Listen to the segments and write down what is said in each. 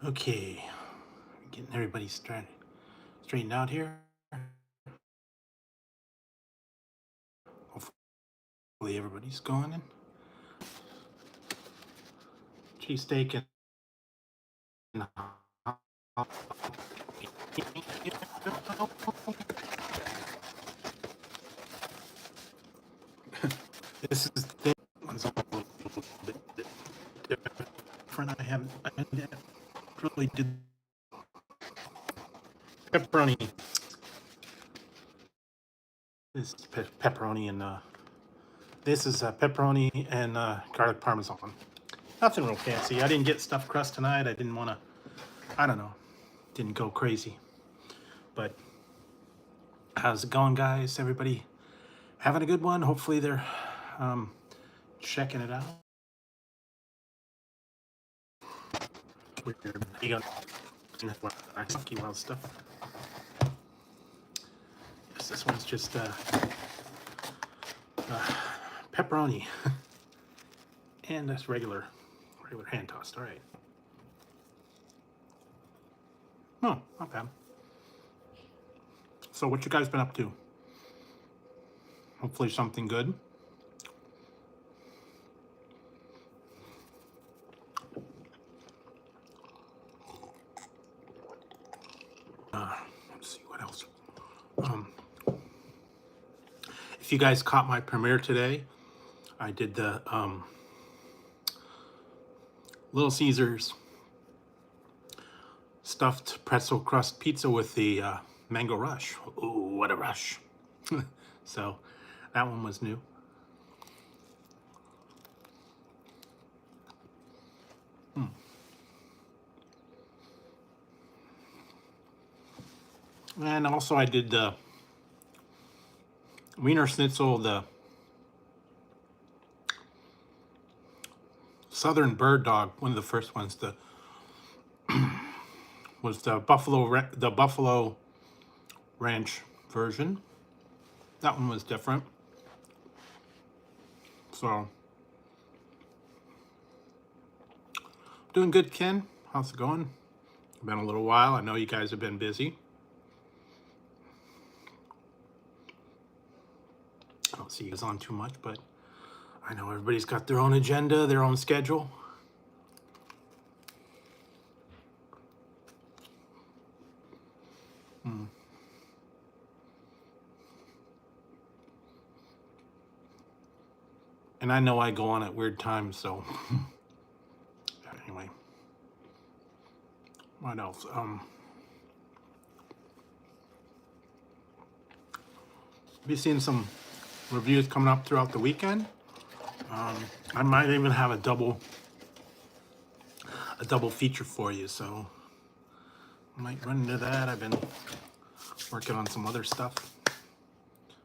Okay, getting everybody straightened out here. Hopefully everybody's going in. Cheesesteak and this is the one's a little bit different. I really did pepperoni. This is pepperoni and this is pepperoni and garlic parmesan. Nothing real fancy. I didn't get stuffed crust tonight. I didn't want to. I don't know. Didn't go crazy. But how's it going, guys? Everybody having a good one? Hopefully they're checking it out. Weird. You got funky wild stuff. Yes, this one's just pepperoni and that's regular hand tossed. All right. Oh, not bad. So what you guys been up to? Hopefully something good. Let's see what else. If you guys caught my premiere today, I did the Little Caesars stuffed pretzel crust pizza with the mango rush. Ooh, what a rush. So that one was new. And also I did the Wiener Schnitzel, the Southern Bird Dog, one of the first ones, was the Buffalo Ranch version. That one was different. So, doing good, Ken. How's it going? Been a little while. I know you guys have been busy. I don't see you guys on too much, but I know everybody's got their own agenda, their own schedule. And I know I go on at weird times, so anyway. What else? Be seeing some reviews coming up throughout the weekend. I might even have a double feature for you, so I might run into that. I've been working on some other stuff.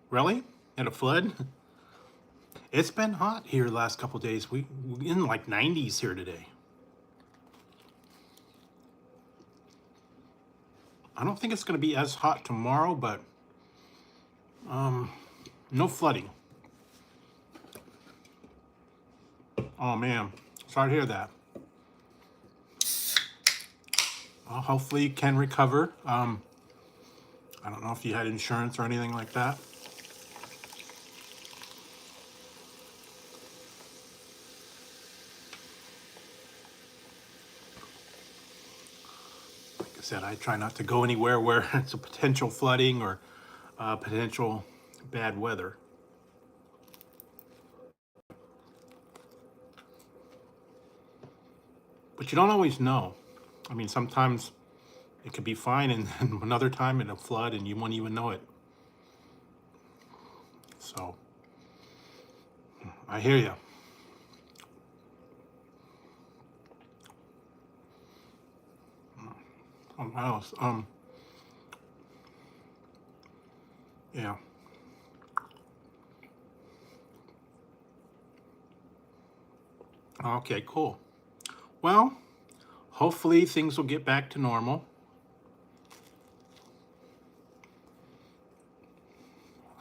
Really? Had a flood? It's been hot here the last couple days. We're in like 90s here today. I don't think it's going to be as hot tomorrow, but no flooding. Oh man, sorry to hear that. Well, hopefully you can recover. I don't know if you had insurance or anything like that. Like I said, I try not to go anywhere where it's a potential flooding or potential bad weather. But you don't always know. I mean, sometimes it could be fine, and then another time it'll flood and you won't even know it. So, I hear you. What else? Yeah. Okay, cool. Well, hopefully things will get back to normal.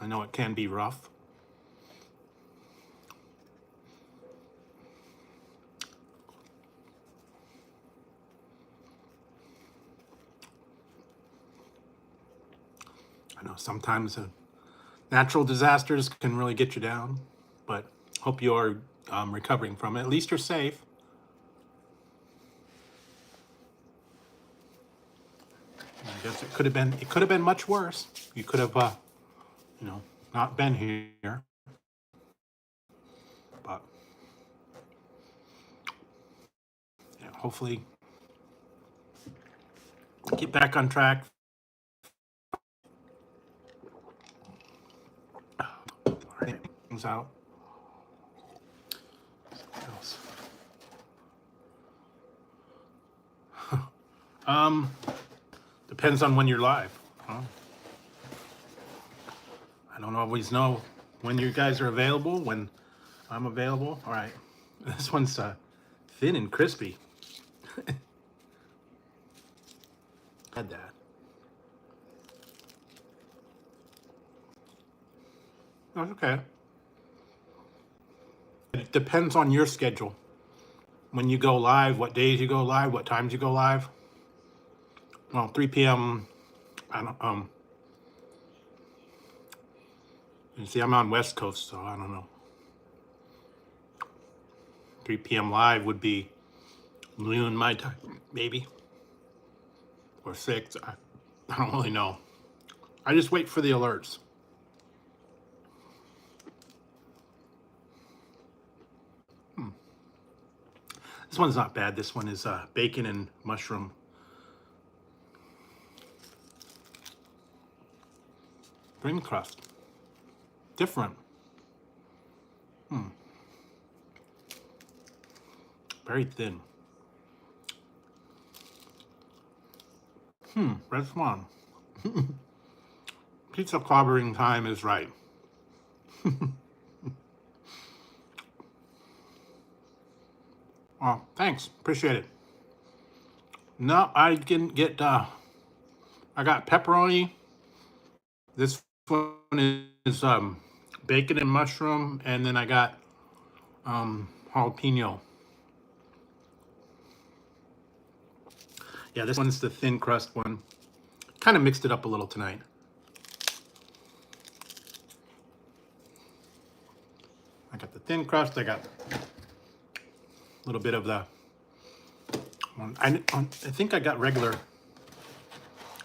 I know it can be rough. sometimes natural disasters can really get you down, but hope you are recovering from it. At least you're safe. I guess it could have been much worse. You could have, not been here. But yeah, hopefully get back on track. Things out. What else? Depends on when you're live. Huh? I don't always know when you guys are available, when I'm available. All right. This one's thin and crispy. Had that. That's okay. It depends on your schedule. When you go live, what days you go live, what times you go live. Well, 3 p.m. I don't you see, I'm on West Coast, so I don't know. 3 p.m. live would be noon my time, maybe, or 6. I don't really know. I just wait for the alerts. This one's not bad. This one is bacon and mushroom. Thin crust. Different. Very thin. Red Swan. Pizza clobbering time is right. Oh, thanks. Appreciate it. No, I didn't get, I got pepperoni. This one is bacon and mushroom, and then I got jalapeno. Yeah, this one's the thin crust one. Kind of mixed it up a little tonight. I got the thin crust. I got a little bit of the. I think I got regular. I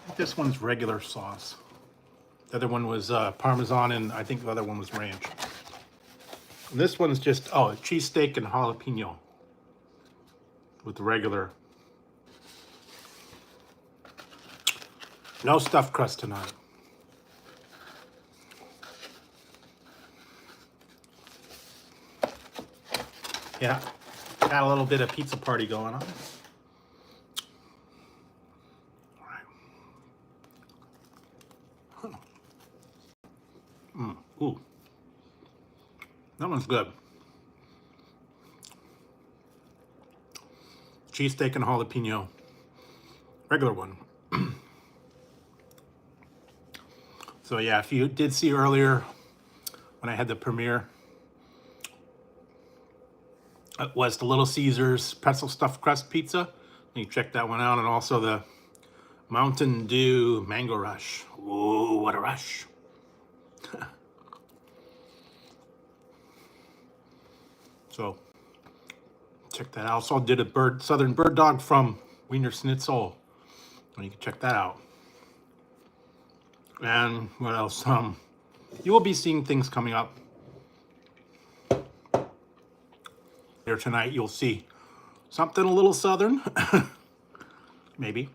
think this one's regular sauce. The other one was Parmesan, and I think the other one was ranch. And this one's just cheesesteak and jalapeno with the regular. No stuffed crust tonight. Yeah, got a little bit of pizza party going on. All right. Ooh, that one's good. Cheesesteak and jalapeno, regular one. So yeah, if you did see earlier when I had the premiere, it was the Little Caesars pretzel stuffed crust pizza. You check that one out, and also the Mountain Dew Mango Rush. Ooh, what a rush. So check that out. Also did a Southern bird dog from Wiener Schnitzel. You can check that out. And what else? You will be seeing things coming up. Here tonight, you'll see something a little Southern. Maybe.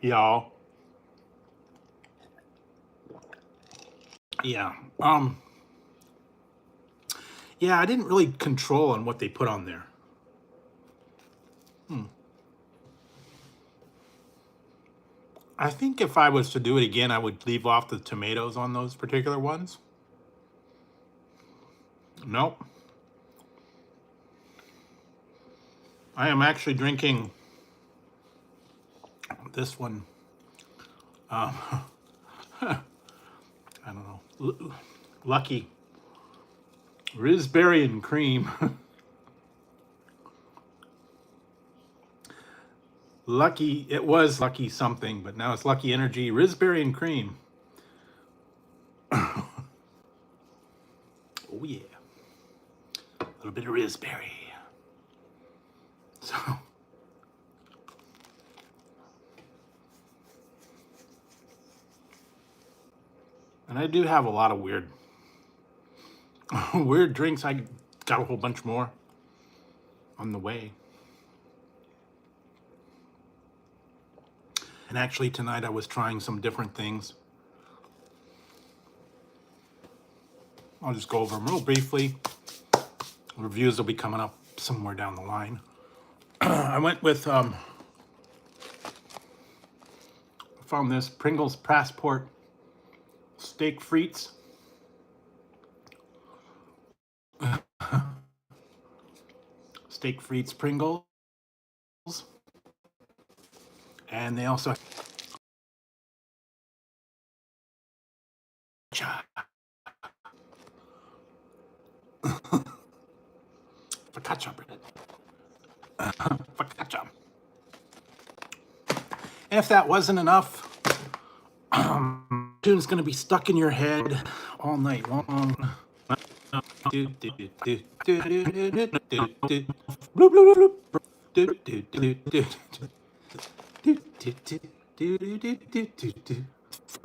Y'all. Yeah. Yeah, I didn't really control on what they put on there. I think if I was to do it again, I would leave off the tomatoes on those particular ones. Nope. I am actually drinking this one. I don't know. Lucky Raspberry and cream. Lucky, it was Lucky something, but now it's Lucky Energy Raspberry and cream. little bit of raspberry. So, and I do have a lot of weird weird drinks. I got a whole bunch more on the way. And actually tonight I was trying some different things. I'll just go over them real briefly. Reviews will be coming up somewhere down the line. I went with, I found this Pringles Passport Steak Frites. Steak Frites Pringles. And they also focaccia bread. Focaccia. And if that wasn't enough, tune's gonna be stuck in your head all night long. For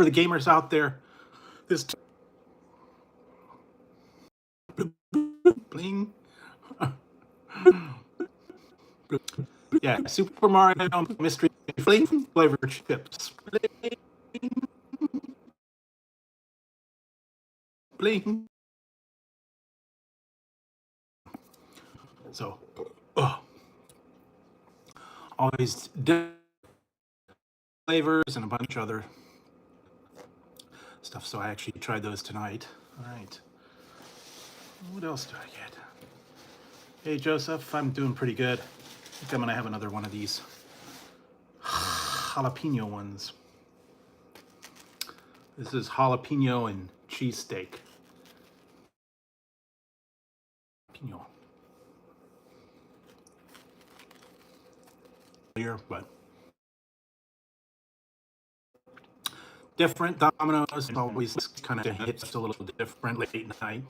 the gamers out there, this bling. Yeah, Super Mario Mystery flavored chips. Bling. So, always different flavors and a bunch of other stuff. So I actually tried those tonight. All right. What else do I get? Hey, Joseph, I'm doing pretty good. I think I'm gonna have another one of these jalapeno ones. This is jalapeno and cheesesteak. Jalapeno. Here, but different. Domino's always kind of hits a little different late night.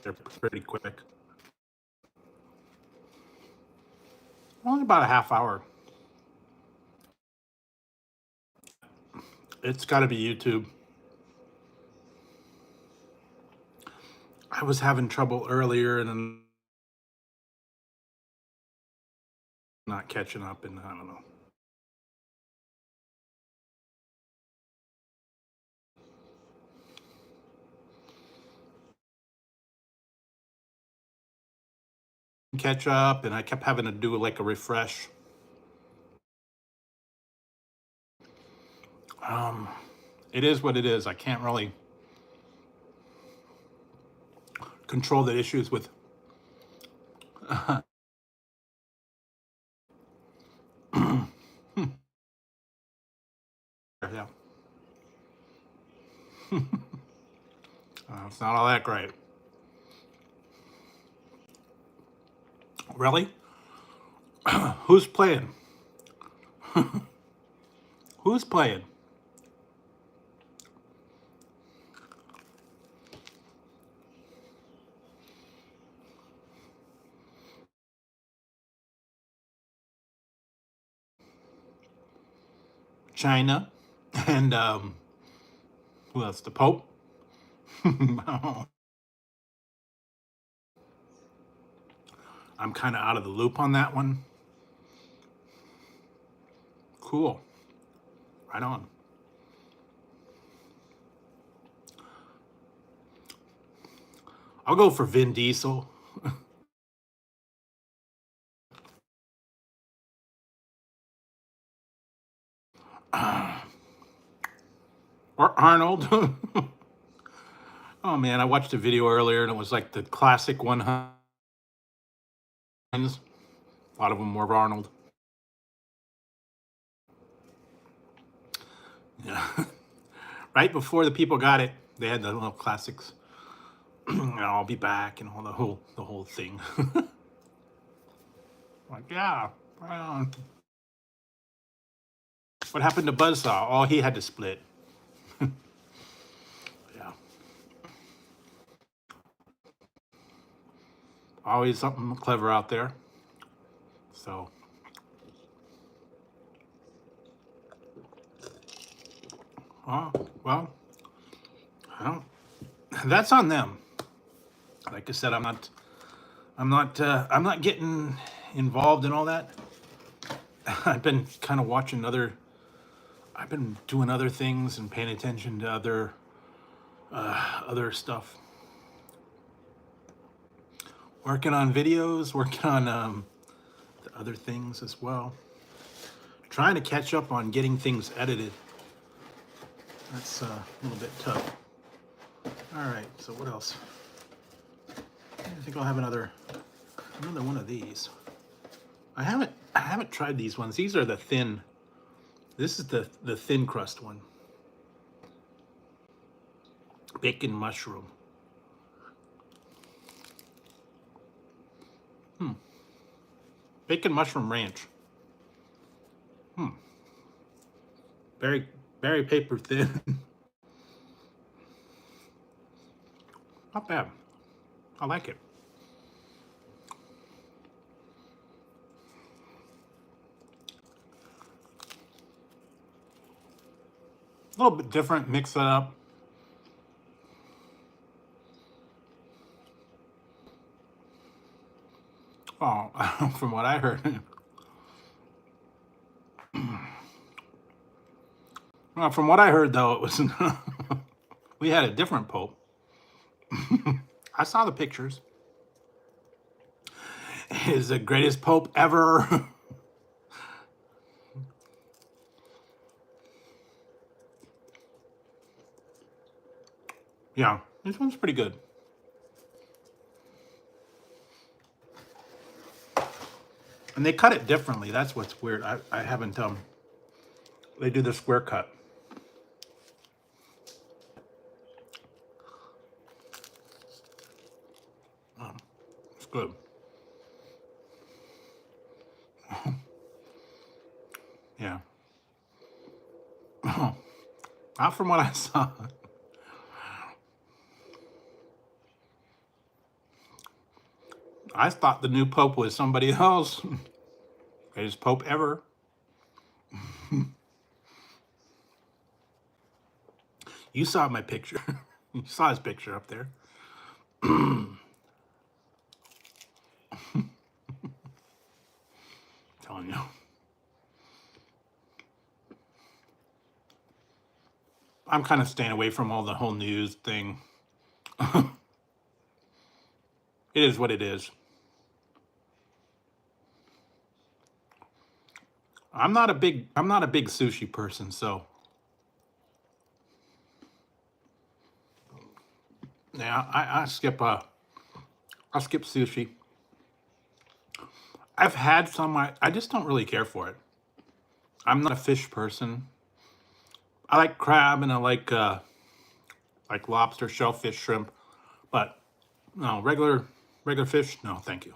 They're pretty quick. Only about a half hour. It's got to be YouTube. I was having trouble earlier and I'm not catching up, and I don't know. Catch up, and I kept having to do like a refresh. It is what it is. I can't really control the issues with yeah. It's not all that great. Really? Who's playing? Who's playing? China and who else? The Pope. I'm kind of out of the loop on that one. Cool. Right on. I'll go for Vin Diesel. Or Arnold. Oh man, I watched a video earlier and it was like the classic 100. A lot of them were Arnold. Yeah. Right before the people got it, they had the little classics. I'll be back and all the whole thing. Like, yeah, right on. What happened to Buzzsaw? Oh, he had to split. Yeah. Always something clever out there. So, well, I don't, that's on them. Like I said, I'm not getting involved in all that. I've been kind of watching I've been doing other things and paying attention to other stuff. Working on videos, working on other things as well. Trying to catch up on getting things edited. That's a little bit tough. All right, so what else? I think I'll have another one of these. I haven't tried these ones. These are the thin. This is the thin crust one. Bacon mushroom. Bacon mushroom ranch. Very paper thin. Not bad. I like it. A little bit different, mix it up. Oh, from what I heard. Well, from what I heard, though, it was we had a different Pope. I saw the pictures. Is the greatest Pope ever. Yeah, this one's pretty good. And they cut it differently. That's what's weird. I haven't, they do the square cut. It's good. Yeah. Not from what I saw. I thought the new Pope was somebody else. Greatest Pope ever. You saw my picture. You saw his picture up there. Telling you. I'm kind of staying away from all the whole news thing. It is what it is. I'm not a big sushi person, so yeah, I skip sushi. I've had some. I just don't really care for it. I'm not a fish person. I like crab and I like lobster, shellfish, shrimp, but no, regular fish, no, thank you.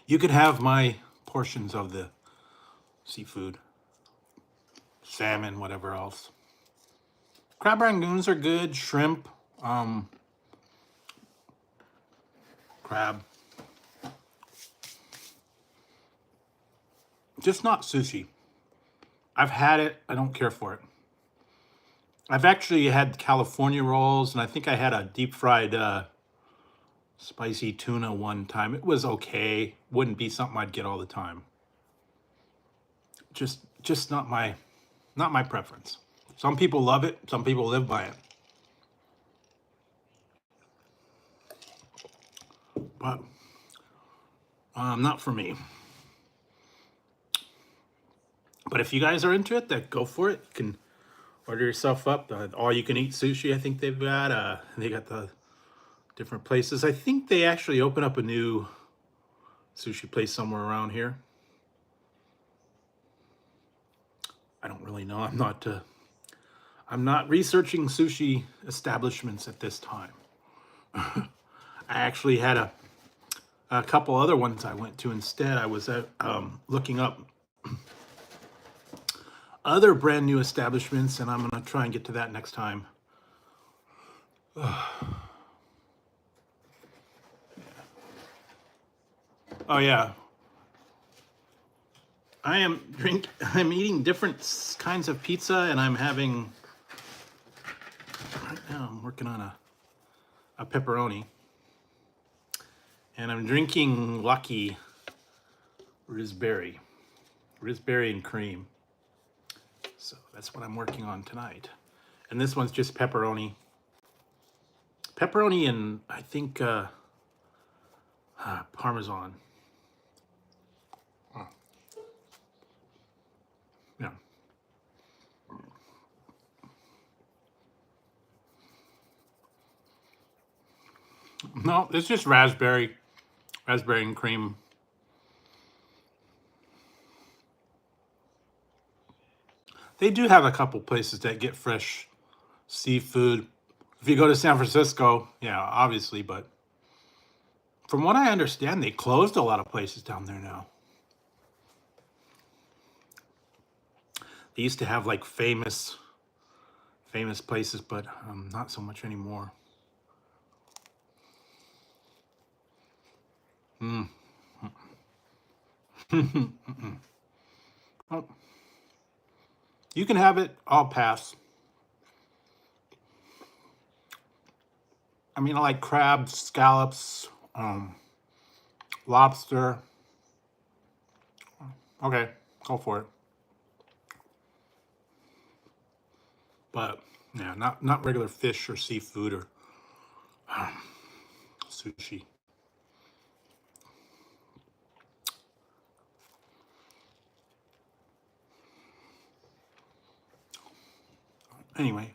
You could have my portions of the seafood, salmon, whatever else. Crab rangoons are good, shrimp, crab. Just not sushi. I've had it. I don't care for it. I've actually had California rolls, and I think I had a deep fried spicy tuna one time. It was okay. Wouldn't be something I'd get all the time. Just not my preference. Some people love it. Some people live by it. But not for me. But if you guys are into it, then go for it. You can order yourself up. All you can eat sushi, I think they've got. They got the different places. I think they actually open up a new sushi place somewhere around here. I don't really know. I'm not researching sushi establishments at this time. I actually had a couple other ones I went to instead. I was looking up other brand new establishments, and I'm going to try and get to that next time. Oh yeah, I'm eating different kinds of pizza, and I'm having right now. I'm working on a pepperoni, and I'm drinking Lucky raspberry and cream. So that's what I'm working on tonight. And this one's just pepperoni and I think Parmesan. Oh, yeah. No, it's just raspberry and cream. They do have a couple places that get fresh seafood. If you go to San Francisco, yeah, obviously, but from what I understand, they closed a lot of places down there now. They used to have like famous places, but not so much anymore. Mm. Well, you can have it. I'll pass. I mean, I like crabs, scallops, lobster. Okay, go for it. But yeah, not regular fish or seafood or sushi. Anyway,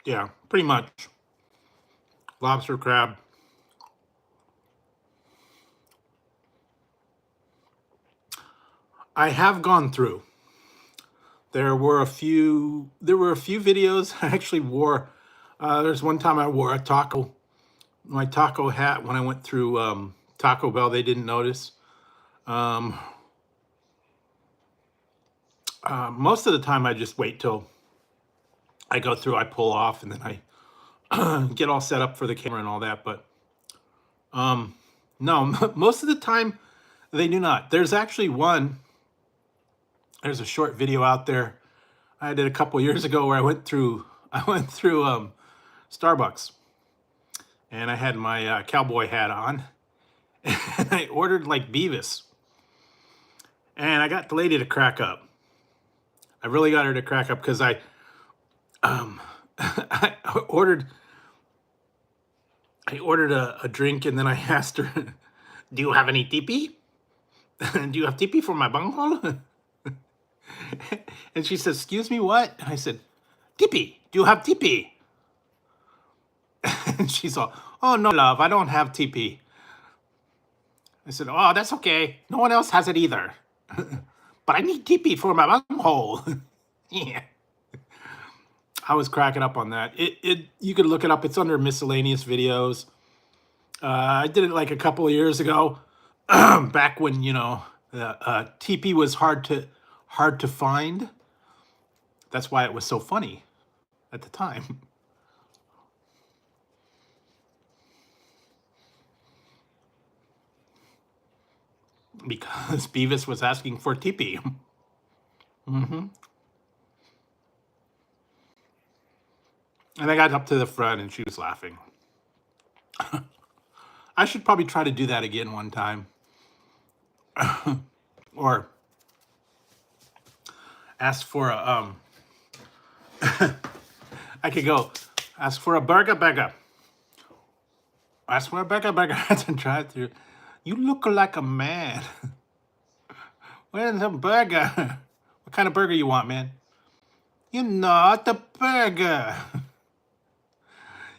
yeah, pretty much lobster, crab. I have gone through. There were a few videos. I actually wore. There's one time I wore my taco hat when I went through Taco Bell. They didn't notice. Um, Most of the time, I just wait till I go through. I pull off, and then I get all set up for the camera and all that. But no, most of the time they do not. There's actually one. There's a short video out there I did a couple years ago where I went through Starbucks, and I had my cowboy hat on, and I ordered like Beavis, and I got the lady to crack up. I really got her to crack up because I ordered a drink, and then I asked her, "Do you have any tipi? Do you have tipi for my bunghole?" And she says, "Excuse me, what?" And I said, "Tipi. Do you have tipi?" And she's all, "Oh no, love, I don't have tipi." I said, "Oh, that's okay. No one else has it either. But I need tipi for my bunghole." Yeah. I was cracking up on that. You could look it up. It's under miscellaneous videos. I did it like a couple of years ago, back when TP was hard to find. That's why it was so funny at the time. Because Beavis was asking for TP. And I got up to the front, and she was laughing. I should probably try to do that again one time. Or ask for a I could go ask for a burger. Ask for a burger at the drive-thru. You look like a man. Where's the burger? What kind of burger you want, man? You're not a burger.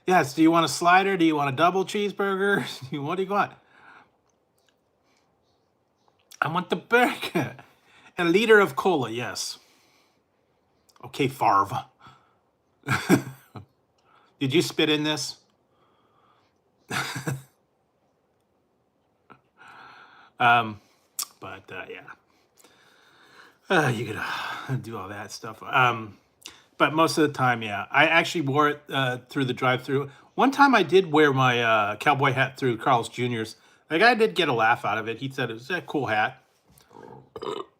Yes, do you want a slider? Do you want a double cheeseburger? What do you want? I want the burger. A liter of cola, yes. Okay, Farv. Did you spit in this? But yeah. You gotta do all that stuff. But most of the time, yeah, I actually wore it through the drive-through. One time, I did wear my cowboy hat through Carl's Jr.'s. The guy did get a laugh out of it. He said it was a cool hat.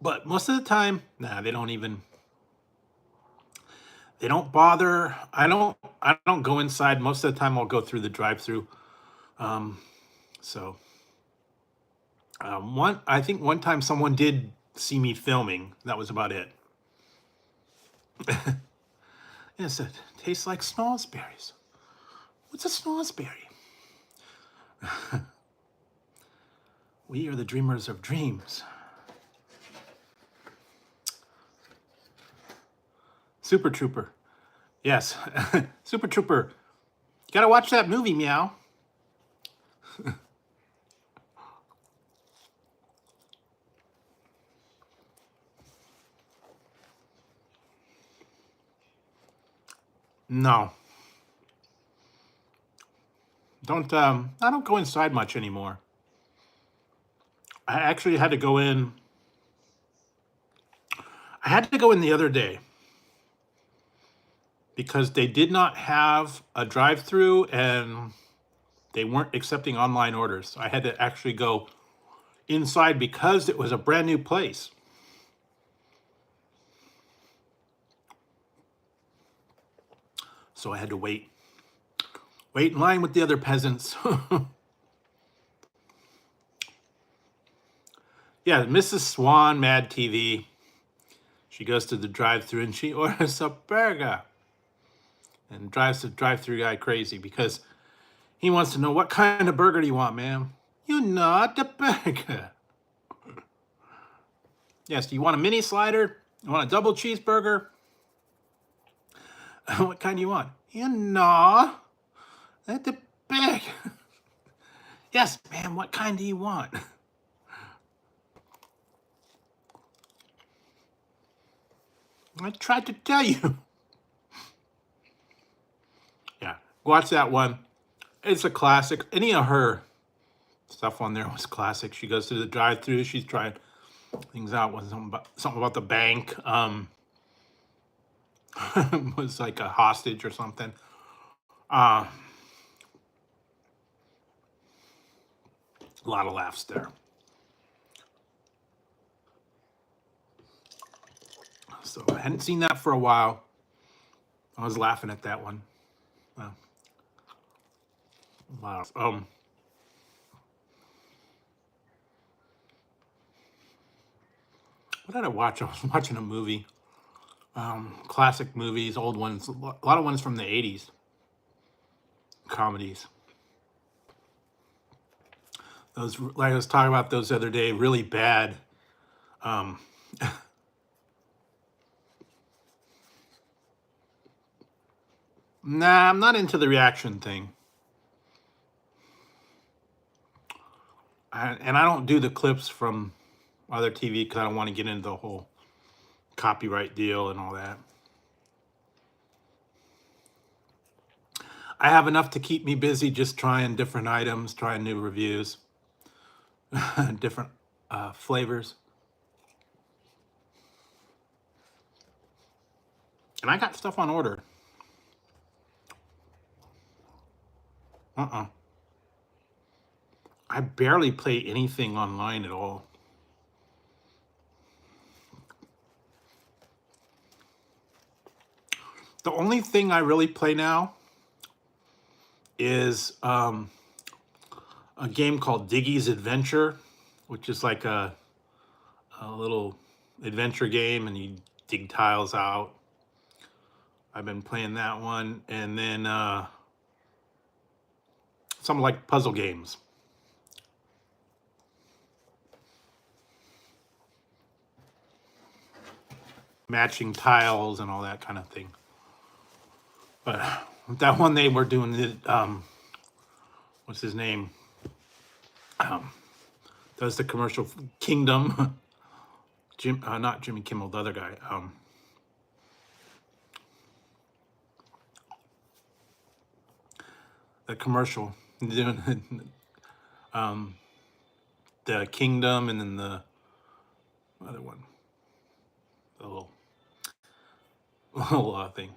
But most of the time, nah, they don't even. They don't bother. I don't go inside. Most of the time, I'll go through the drive-through. Um, so I think one time someone did see me filming. That was about it. Yes, it tastes like snozberries. What's a snozberry? We are the dreamers of dreams. Super Trooper. Yes, Super Trooper. You gotta watch that movie, meow. No, don't. I don't go inside much anymore. I actually had to go in. I had to go in the other day because they did not have a drive-through and they weren't accepting online orders. So I had to actually go inside because it was a brand new place. So I had to wait in line with the other peasants. Yeah, Mrs. Swan, Mad TV. She goes to the drive-through and she orders a burger and drives the drive-through guy crazy because he wants to know, what kind of burger do you want, ma'am? You know, the burger. Yes, do you want a mini slider? You want a double cheeseburger? What kind do you want? You know, the burger. Yes, ma'am, what kind do you want? I tried to tell you. Yeah, watch that one. It's a classic. Any of her stuff on there was classic. She goes to the drive-through. She's trying things out with something about the bank. Was like a hostage or something. A lot of laughs there. So I hadn't seen that for a while. I was laughing at that one. Wow. What did I watch? I was watching a movie. Classic movies, old ones. A lot of ones from the 80s. Comedies. Those, like I was talking about those the other day, really bad. Um, nah, I'm not into the reaction thing. And I don't do the clips from other TV because I don't want to get into the whole copyright deal and all that. I have enough to keep me busy just trying different items, trying new reviews, different flavors. And I got stuff on order. I barely play anything online at all. The only thing I really play now is a game called Diggy's Adventure, which is like a little adventure game, and you dig tiles out. I've been playing that one, and then some like puzzle games. Matching tiles and all that kind of thing. But that one they were doing the what's his name? Does the commercial Kingdom? Not Jimmy Kimmel, the other guy. The commercial, the Kingdom, and then the other one. the little thing.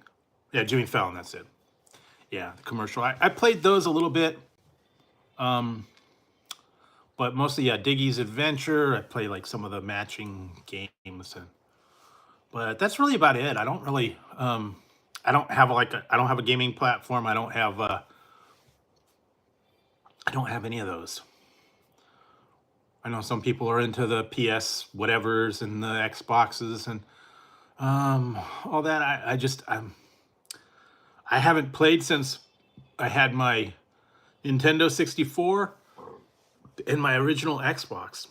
Yeah, Jimmy Fallon. That's it. Yeah, the commercial. I played those a little bit. But mostly, yeah, Diggy's Adventure. I play like some of the matching games, but that's really about it. I don't really, I don't have I don't have a gaming platform. I don't have any of those. I know some people are into the PS whatevers and the Xboxes and all that. I haven't played since I had my Nintendo 64 and my original Xbox.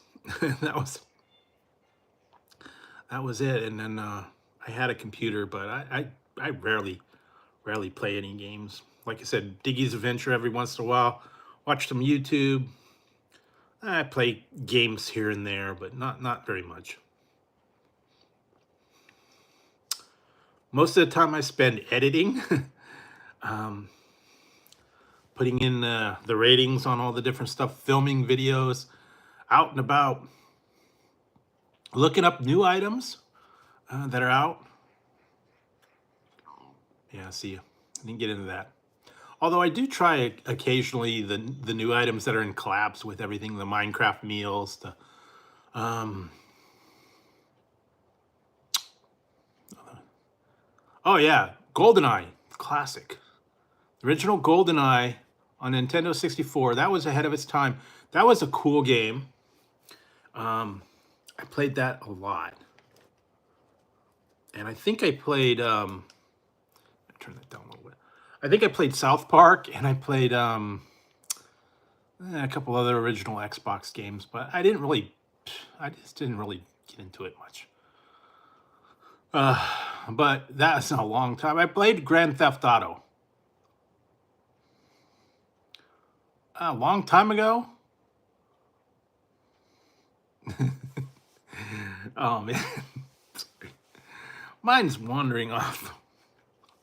that was it. And then I had a computer, but I rarely play any games. Like I said, Diggy's Adventure every once in a while. Watch some YouTube. I play games here and there, but not very much. Most of the time I spend editing, putting in the ratings on all the different stuff, filming videos, out and about, looking up new items that are out. Yeah, see, I didn't get into that. Although I do try occasionally the new items that are in collabs with everything, the Minecraft meals, the oh yeah, GoldenEye, classic. Original GoldenEye on Nintendo 64. That was ahead of its time. That was a cool game. I played that a lot. And I think I played turn that down a little bit. I think I played South Park and I played a couple other original Xbox games, but I just didn't really get into it much. But that's a long time. I played Grand Theft Auto a long time ago. Oh man, sorry. Mine's wandering off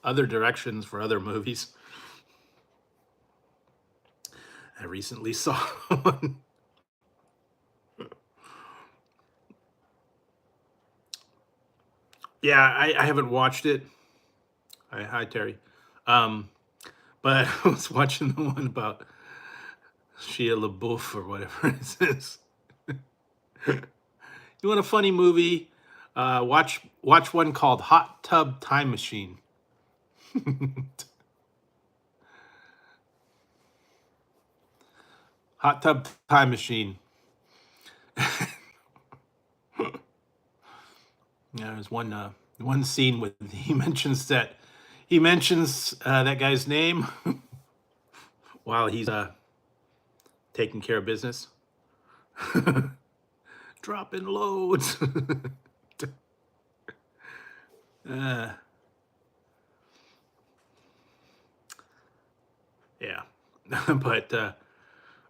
other directions for other movies. I recently saw one. Yeah, I haven't watched it. Hi Terry. But I was watching the one about Shia LaBeouf or whatever it is. You want a funny movie? Watch one called Hot Tub Time Machine. Hot Tub Time Machine. Yeah, there's one scene with he mentions that guy's name while he's taking care of business. Dropping loads. Yeah, but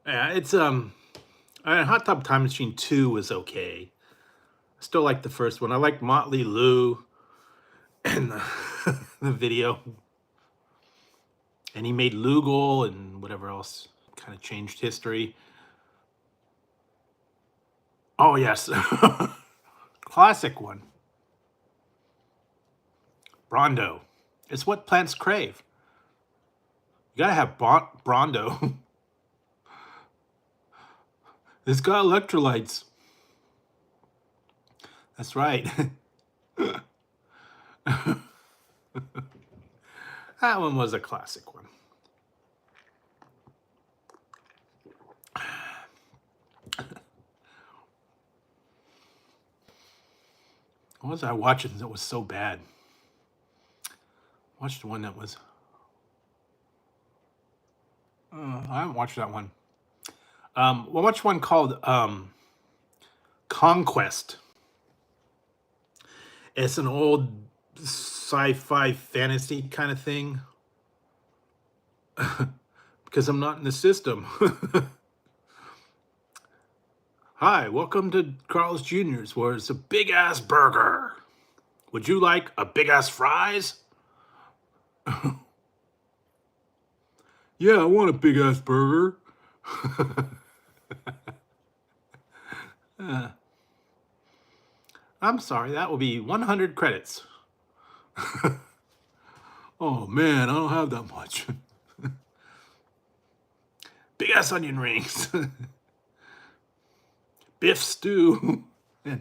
yeah, it's Hot Tub Time Machine 2 was okay. I still like the first one. I like Motley Lou and the video. And he made Lugal and whatever else, kind of changed history. Oh, yes. Classic one. Brondo. It's what plants crave. You gotta have Brondo. It's got electrolytes. That's right. That one was a classic one. What was I watching that was so bad? I watched one that was... I haven't watched that one. We'll watch one called Conquest. It's an old sci-fi fantasy kind of thing. Because I'm not in the system. Hi, welcome to Carl's Jr.'s, where it's a big-ass burger. Would you like a big-ass fries? Yeah, I want a big-ass burger. I'm sorry, that will be 100 credits. Oh man, I don't have that much. Big ass onion rings. Beef stew. And,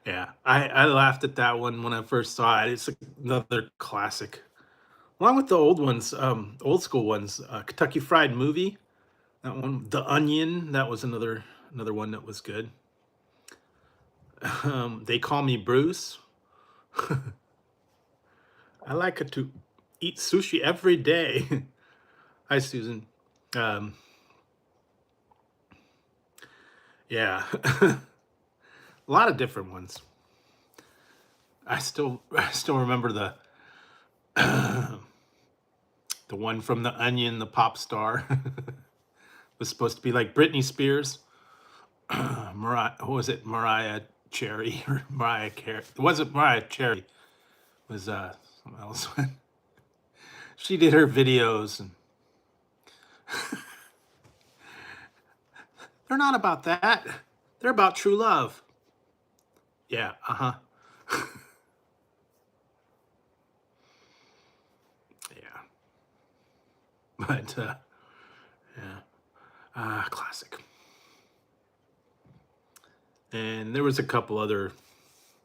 yeah, I laughed at that one when I first saw it. It's another classic. Along with the old ones, old school ones, Kentucky Fried Movie. That one, The Onion. That was another one that was good. They Call Me Bruce. I like to eat sushi every day. Hi, Susan. Um, yeah, a lot of different ones. I still remember the the one from The Onion, the pop star. Was supposed to be like Britney Spears. Mariah, what was it? Mariah Cherry or Mariah Carey? It wasn't Mariah Cherry. It was someone else. She did her videos, and they're not about that. They're about true love. Yeah. Yeah. But yeah. Classic. And there was a couple other,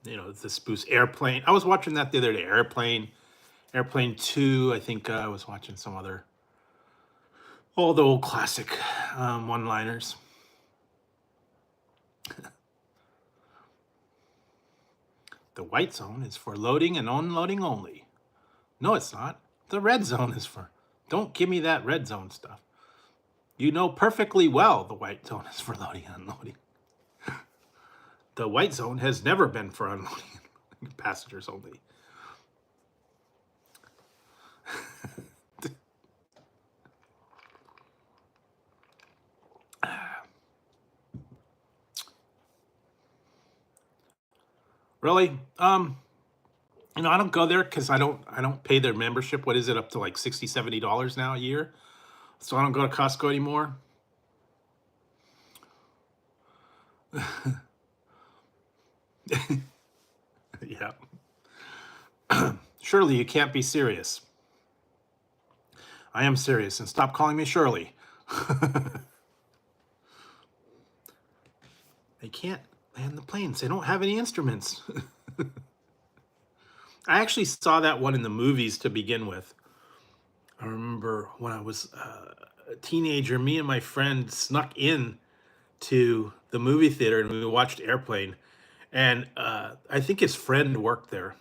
the spoofs. Airplane. I was watching that the other day. Airplane 2. I think I was watching some other, all the old classic one-liners. The white zone is for loading and unloading only. No, it's not. The red zone is for, don't give me that red zone stuff. You know perfectly well the white zone is for loading and unloading. The white zone has never been for unloading passengers only. Really? I don't go there because I don't pay their membership. What is it, up to like $60, $70 now a year? So I don't go to Costco anymore. Yeah. Shirley, you can't be serious. I am serious, and stop calling me Shirley. They can't land the planes. They don't have any instruments. I actually saw that one in the movies to begin with. I remember when I was a teenager, me and my friend snuck in to the movie theater and we watched Airplane. And I think his friend worked there.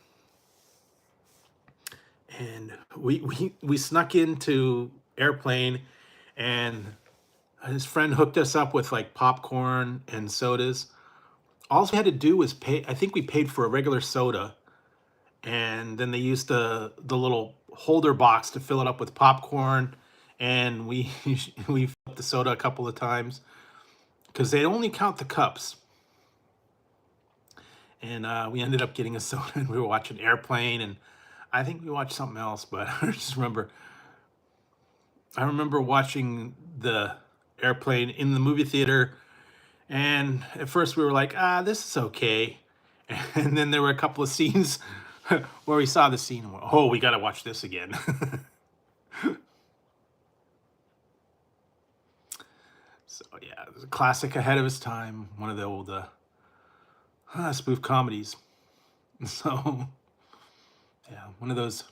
And we snuck into Airplane, and his friend hooked us up with like popcorn and sodas. All we had to do was pay. I think we paid for a regular soda, and then they used the little holder box to fill it up with popcorn, and we we filled the soda a couple of times because they only count the cups. And we ended up getting a soda, and we were watching Airplane, and I think we watched something else, but I remember watching the Airplane in the movie theater, and at first we were like, this is okay. And then there were a couple of scenes where we saw the scene and went, oh, we got to watch this again. So yeah, it was a classic ahead of its time, one of the old spoof comedies. So yeah, one of those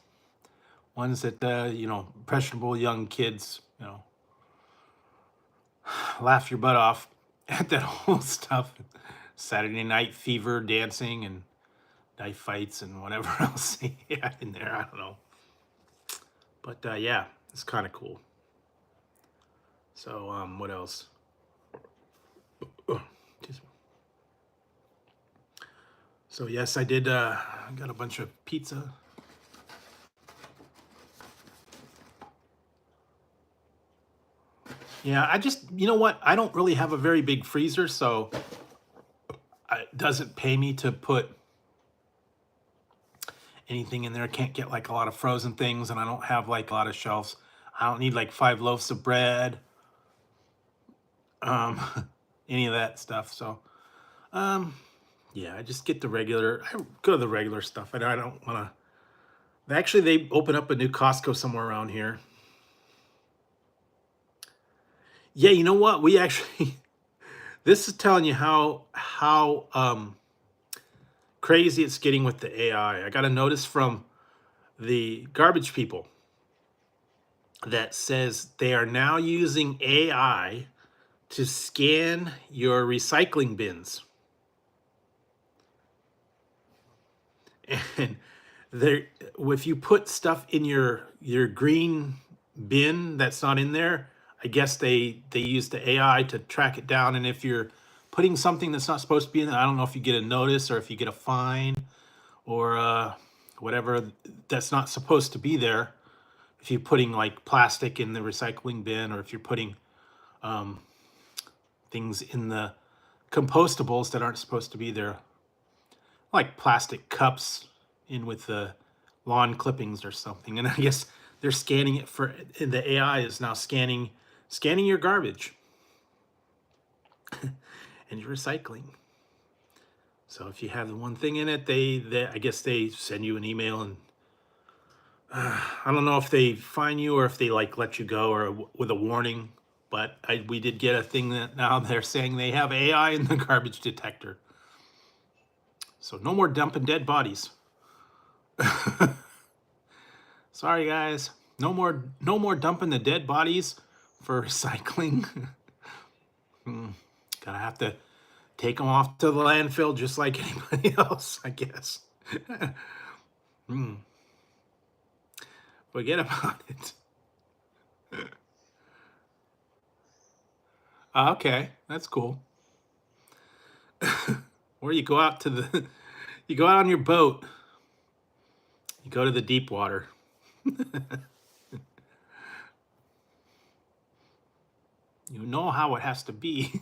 ones that impressionable young kids, laugh your butt off at that whole stuff. Saturday Night Fever dancing and knife fights and whatever else they had in there. I don't know. But yeah, it's kind of cool. So what else? So yes, I did. I got a bunch of pizza. Yeah, you know what? I don't really have a very big freezer, so it doesn't pay me to put anything in there. I can't get like a lot of frozen things, and I don't have like a lot of shelves. I don't need like 5 loaves of bread. um, any of that stuff. So, yeah, I just get the regular. I go to the regular stuff. I don't want to. Actually, they open up a new Costco somewhere around here. Yeah, you know what? We actually. This is telling you how crazy it's getting with the AI. I got a notice from the garbage people that says they are now using AI to scan your recycling bins. And there, if you put stuff in your green bin that's not in there, I guess they use the AI to track it down. And if you're putting something that's not supposed to be in there, I don't know if you get a notice or if you get a fine or whatever that's not supposed to be there. If you're putting like plastic in the recycling bin, or if you're putting things in the compostables that aren't supposed to be there, like plastic cups in with the lawn clippings or something. And I guess they're scanning it for, and the AI is now scanning your garbage and your recycling. So if you have the one thing in it, they I guess they send you an email, and I don't know if they fine you or if they like let you go or with a warning. But we did get a thing that now they're saying they have AI in the garbage detector. So no more dumping dead bodies. Sorry guys, no more dumping the dead bodies for recycling. Gonna have to take them off to the landfill just like anybody else, I guess. Forget about it. Okay, that's cool. Or you go out to the, you go out on your boat. You go to the deep water. You know how it has to be.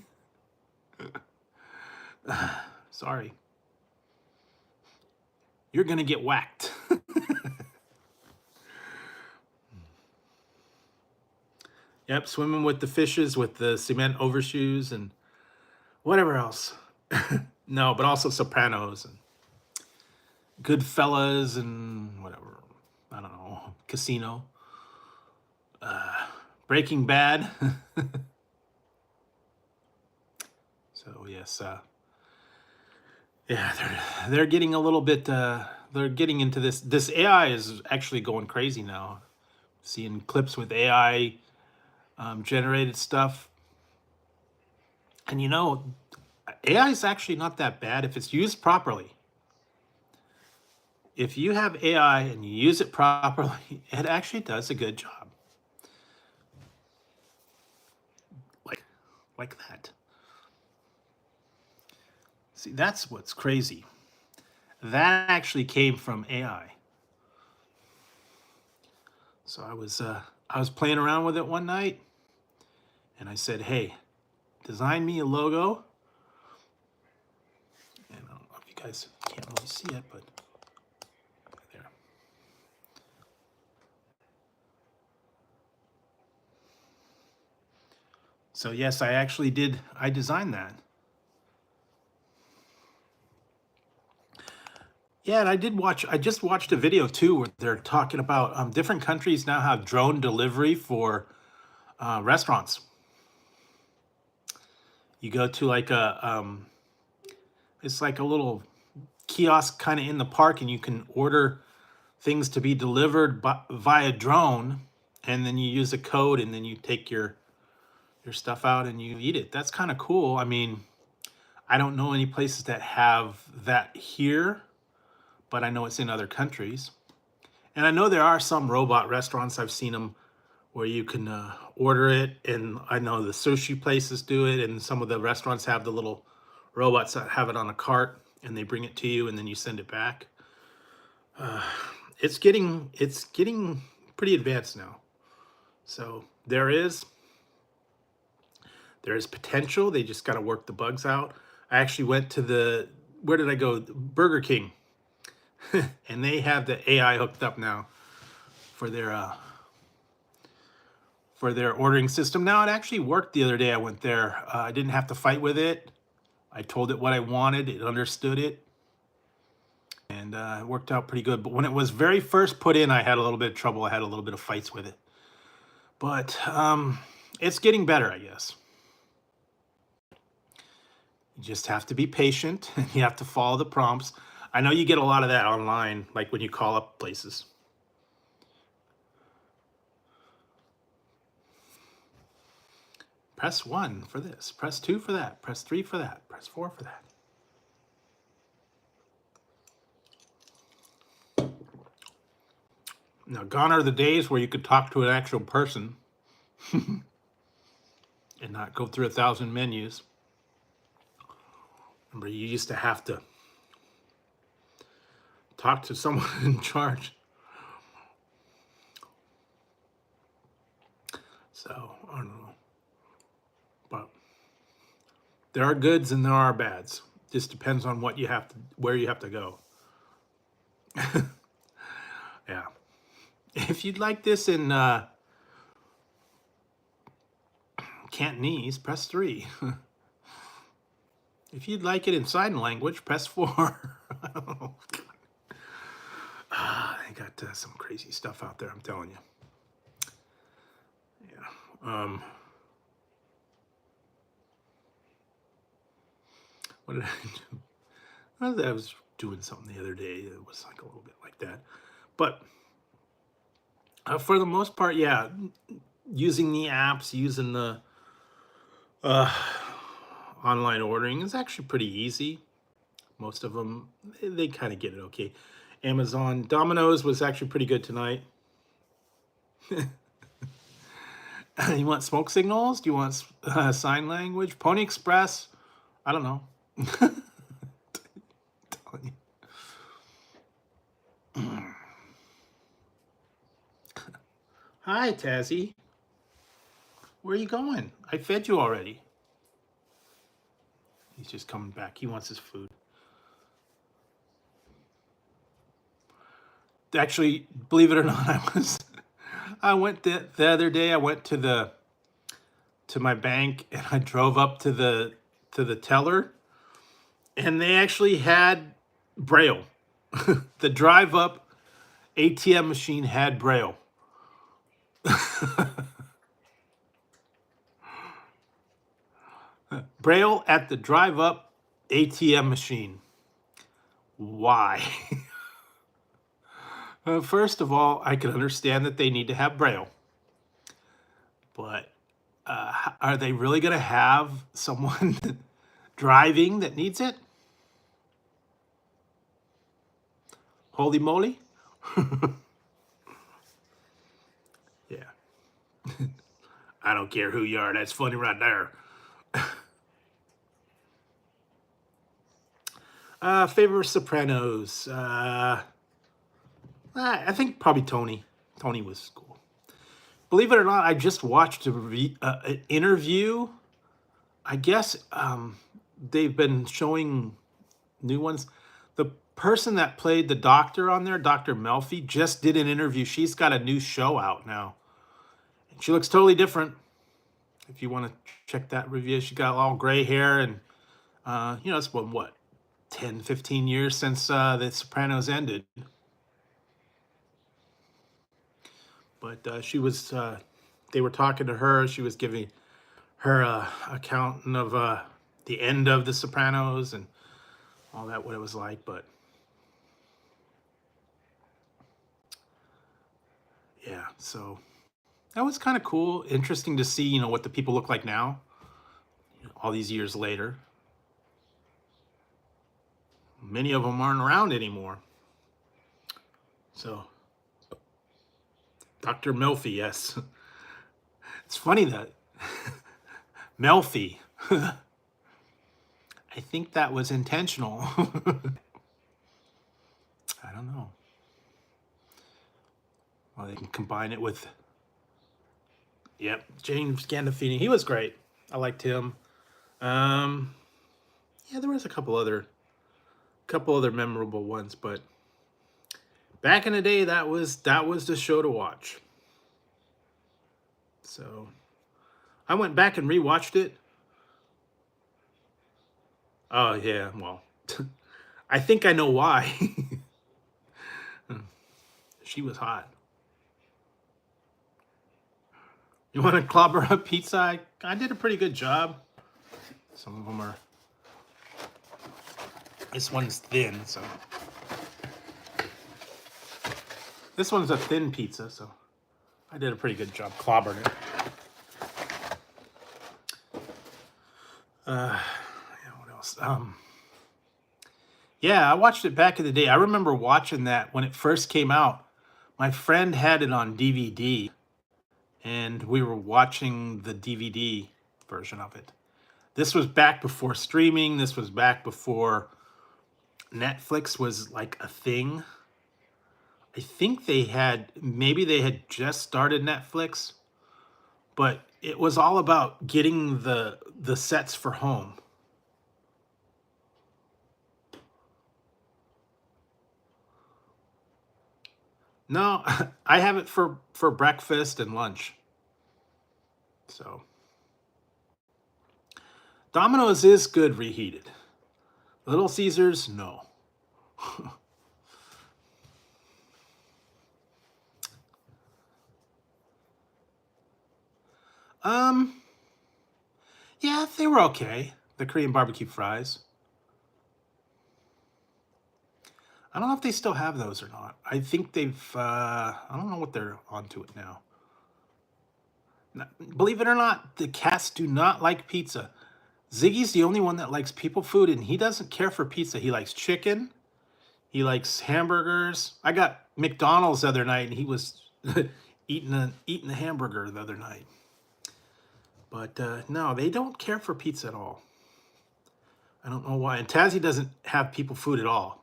Sorry. You're gonna get whacked. Yep, swimming with the fishes with the cement overshoes and whatever else. No, but also Sopranos and Goodfellas and whatever. I don't know. Casino. Breaking Bad. So yes, yeah, they're getting a little bit. They're getting into this. This AI is actually going crazy now. Seeing clips with AI generated stuff, and you know, AI is actually not that bad if it's used properly. If you have AI and you use it properly, it actually does a good job. Like that. See, that's what's crazy. That actually came from AI. So I was playing around with it one night, and I said, "Hey, design me a logo." And I don't know if you guys can't really see it, but there. So yes, I actually did. I designed that. Yeah, and I did watch. I just watched a video too where they're talking about different countries now have drone delivery for restaurants. You go to like it's like a little kiosk kind of in the park, and you can order things to be delivered via drone, and then you use a code, and then you take your stuff out and you eat it. That's kind of cool. I mean, I don't know any places that have that here, but I know it's in other countries. And I know there are some robot restaurants. I've seen them where you can order it, and I know the sushi places do it, and some of the restaurants have the little robots that have it on a cart, and they bring it to you, and then you send it back. It's getting pretty advanced now. So there is potential. They just got to work the bugs out. I actually went to where did I go? Burger King, and they have the AI hooked up now for their for their ordering system. Now, it actually worked the other day I went there. I didn't have to fight with it. I told it what I wanted. It understood it. And it worked out pretty good. But when it was very first put in, I had a little bit of trouble. I had a little bit of fights with it. But it's getting better, I guess. You just have to be patient and you have to follow the prompts. I know you get a lot of that online, like when you call up places. Press 1 for this, press 2 for that, press 3 for that, press 4 for that. Now, gone are the days where you could talk to an actual person and not go through 1,000 menus. Remember, you used to have to talk to someone in charge. So, I don't know. But there are goods and there are bads. Just depends on what you have to, where you have to go. Yeah. If you'd like this in Cantonese, press 3. If you'd like it in sign language, press 4. I don't know. They got some crazy stuff out there, I'm telling you. Yeah. What did I do? I was doing something the other day. It was like a little bit like that. But for the most part, yeah, using the apps, using the online ordering is actually pretty easy. Most of them, they kind of get it okay. Amazon, Domino's was actually pretty good tonight. You want smoke signals? Do you want sign language? Pony Express? I don't know. Telling you. Hi, Tazzy. Where are you going? I fed you already. He's just coming back. He wants his food. Actually, believe it or not, I went the other day. I went to my bank and I drove up to the teller, and they actually had Braille. The drive up ATM machine had Braille. Braille at the drive up ATM machine. Why? First of all, I can understand that they need to have Braille, but are they really going to have someone driving that needs it? Holy moly. Yeah. I don't care who you are. That's funny right there. Favorite Sopranos. I think probably Tony. Tony was cool. Believe it or not, I just watched an interview. I guess they've been showing new ones. The person that played the doctor on there, Dr. Melfi, just did an interview. She's got a new show out now. She looks totally different. If you want to check that review, she got all gray hair, and you know, it's been what, 10, 15 years since The Sopranos ended. But she was, they were talking to her. She was giving her account of the end of The Sopranos and all that, what it was like. But yeah, so that was kind of cool. Interesting to see, you know, what the people look like now, you know, all these years later. Many of them aren't around anymore. So, Dr. Melfi, yes. It's funny that Melfi. I think that was intentional. I don't know. Well, they can combine it with, yep, James Gandolfini. He was great. I liked him. Yeah, there was a couple other memorable ones, but back in the day, that was the show to watch. So I went back and rewatched it. Oh yeah, well, I think I know why. She was hot. You want to clobber up pizza? I did a pretty good job. Some of them are. This one's thin, so. This one's a thin pizza, so I did a pretty good job clobbering it. Yeah, what else? Yeah, I watched it back in the day. I remember watching that when it first came out. My friend had it on DVD, and we were watching the DVD version of it. This was back before streaming. This was back before Netflix was like a thing. I think maybe they had just started Netflix, but it was all about getting the sets for home. No, I have it for breakfast and lunch. So Domino's is good reheated. Little Caesars, no. um, yeah, they were okay. The Korean barbecue fries. I don't know if they still have those or not. I think they've, I don't know what they're onto it now. Believe it or not, the cats do not like pizza. Ziggy's the only one that likes people food, and he doesn't care for pizza. He likes chicken. He likes hamburgers. I got McDonald's the other night, and he was eating a hamburger the other night. But no, they don't care for pizza at all. I don't know why. And Tazzy doesn't have people food at all.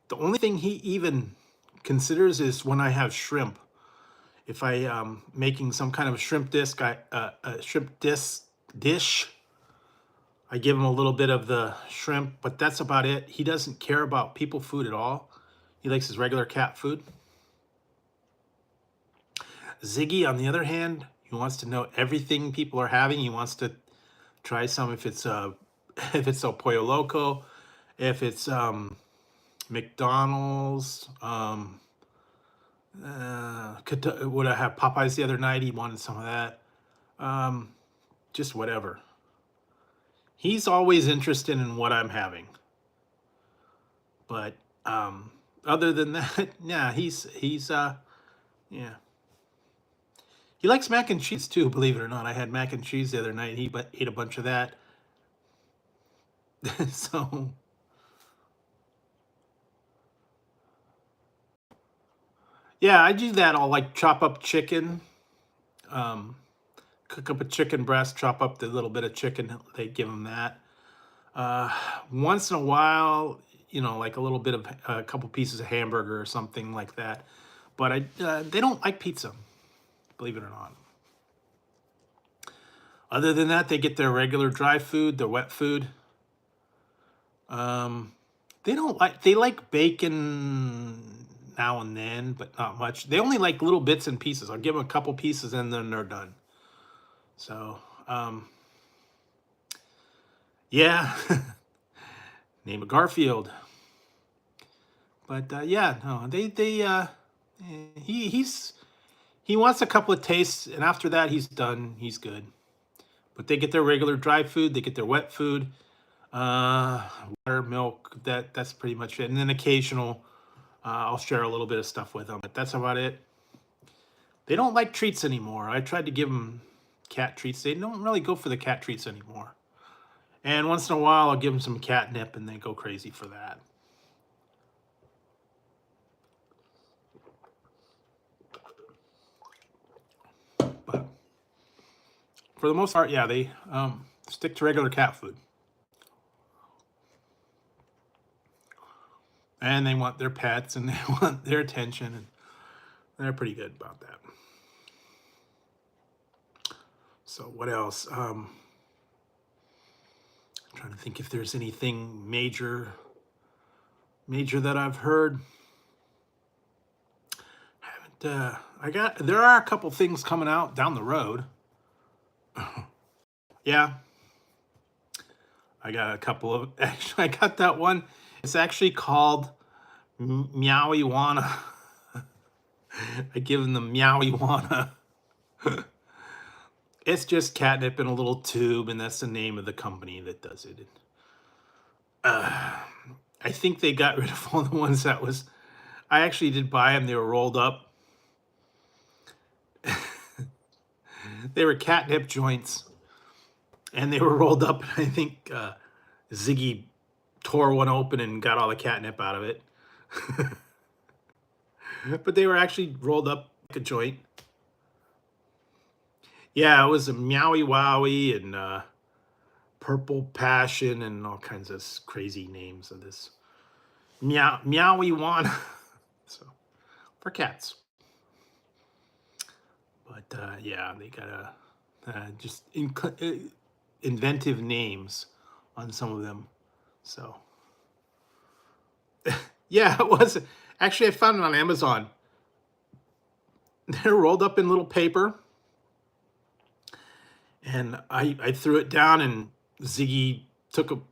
The only thing he even considers is when I have shrimp. If I making some kind of a shrimp disc, a shrimp dish, I give him a little bit of the shrimp, but that's about it. He doesn't care about people food at all. He likes his regular cat food. Ziggy, on the other hand, he wants to know everything people are having. He wants to try some if it's if it's El Pollo Loco, if it's McDonald's. Would I have Popeyes the other night? He wanted some of that. Just whatever. He's always interested in what I'm having. But other than that, yeah, he's yeah. He likes mac and cheese too, believe it or not. I had mac and cheese the other night. He ate a bunch of that. So yeah, I do that. I'll like chop up chicken, cook up a chicken breast, chop up the little bit of chicken. They give them that. Once in a while, like a little bit of a couple pieces of hamburger or something like that. But they don't like pizza, believe it or not. Other than that, they get their regular dry food, their wet food. They like bacon now and then, but not much. They only like little bits and pieces. I'll give them a couple pieces and then they're done. So, yeah, name of Garfield. But yeah, no, he wants a couple of tastes, and after that, he's done. He's good. But they get their regular dry food. They get their wet food, water, milk. That's pretty much it. And then occasional, I'll share a little bit of stuff with them, but that's about it. They don't like treats anymore. I tried to give them cat treats. They don't really go for the cat treats anymore. And once in a while, I'll give them some catnip, and they go crazy for that. But for the most part, yeah, they stick to regular cat food. And they want their pets, and they want their attention, and they're pretty good about that. So what else? I'm trying to think if there's anything major that I've heard. there are a couple things coming out down the road. Yeah, I got a couple of, actually, I got that one. It's actually called Meowiwana. I give them the Meowiwana. It's just catnip in a little tube, and that's the name of the company that does it. I think they got rid of all the ones that was, I actually did buy them. They were rolled up. They were catnip joints, and they were rolled up. And I think Ziggy tore one open and got all the catnip out of it. But they were actually rolled up like a joint. Yeah, it was a Meowie Wowie and Purple Passion and all kinds of crazy names of this. Meowie Wana. So, for cats. But yeah, they got just inventive names on some of them. So, yeah, it was. Actually, I found it on Amazon. They're rolled up in little paper. And I threw it down, and Ziggy took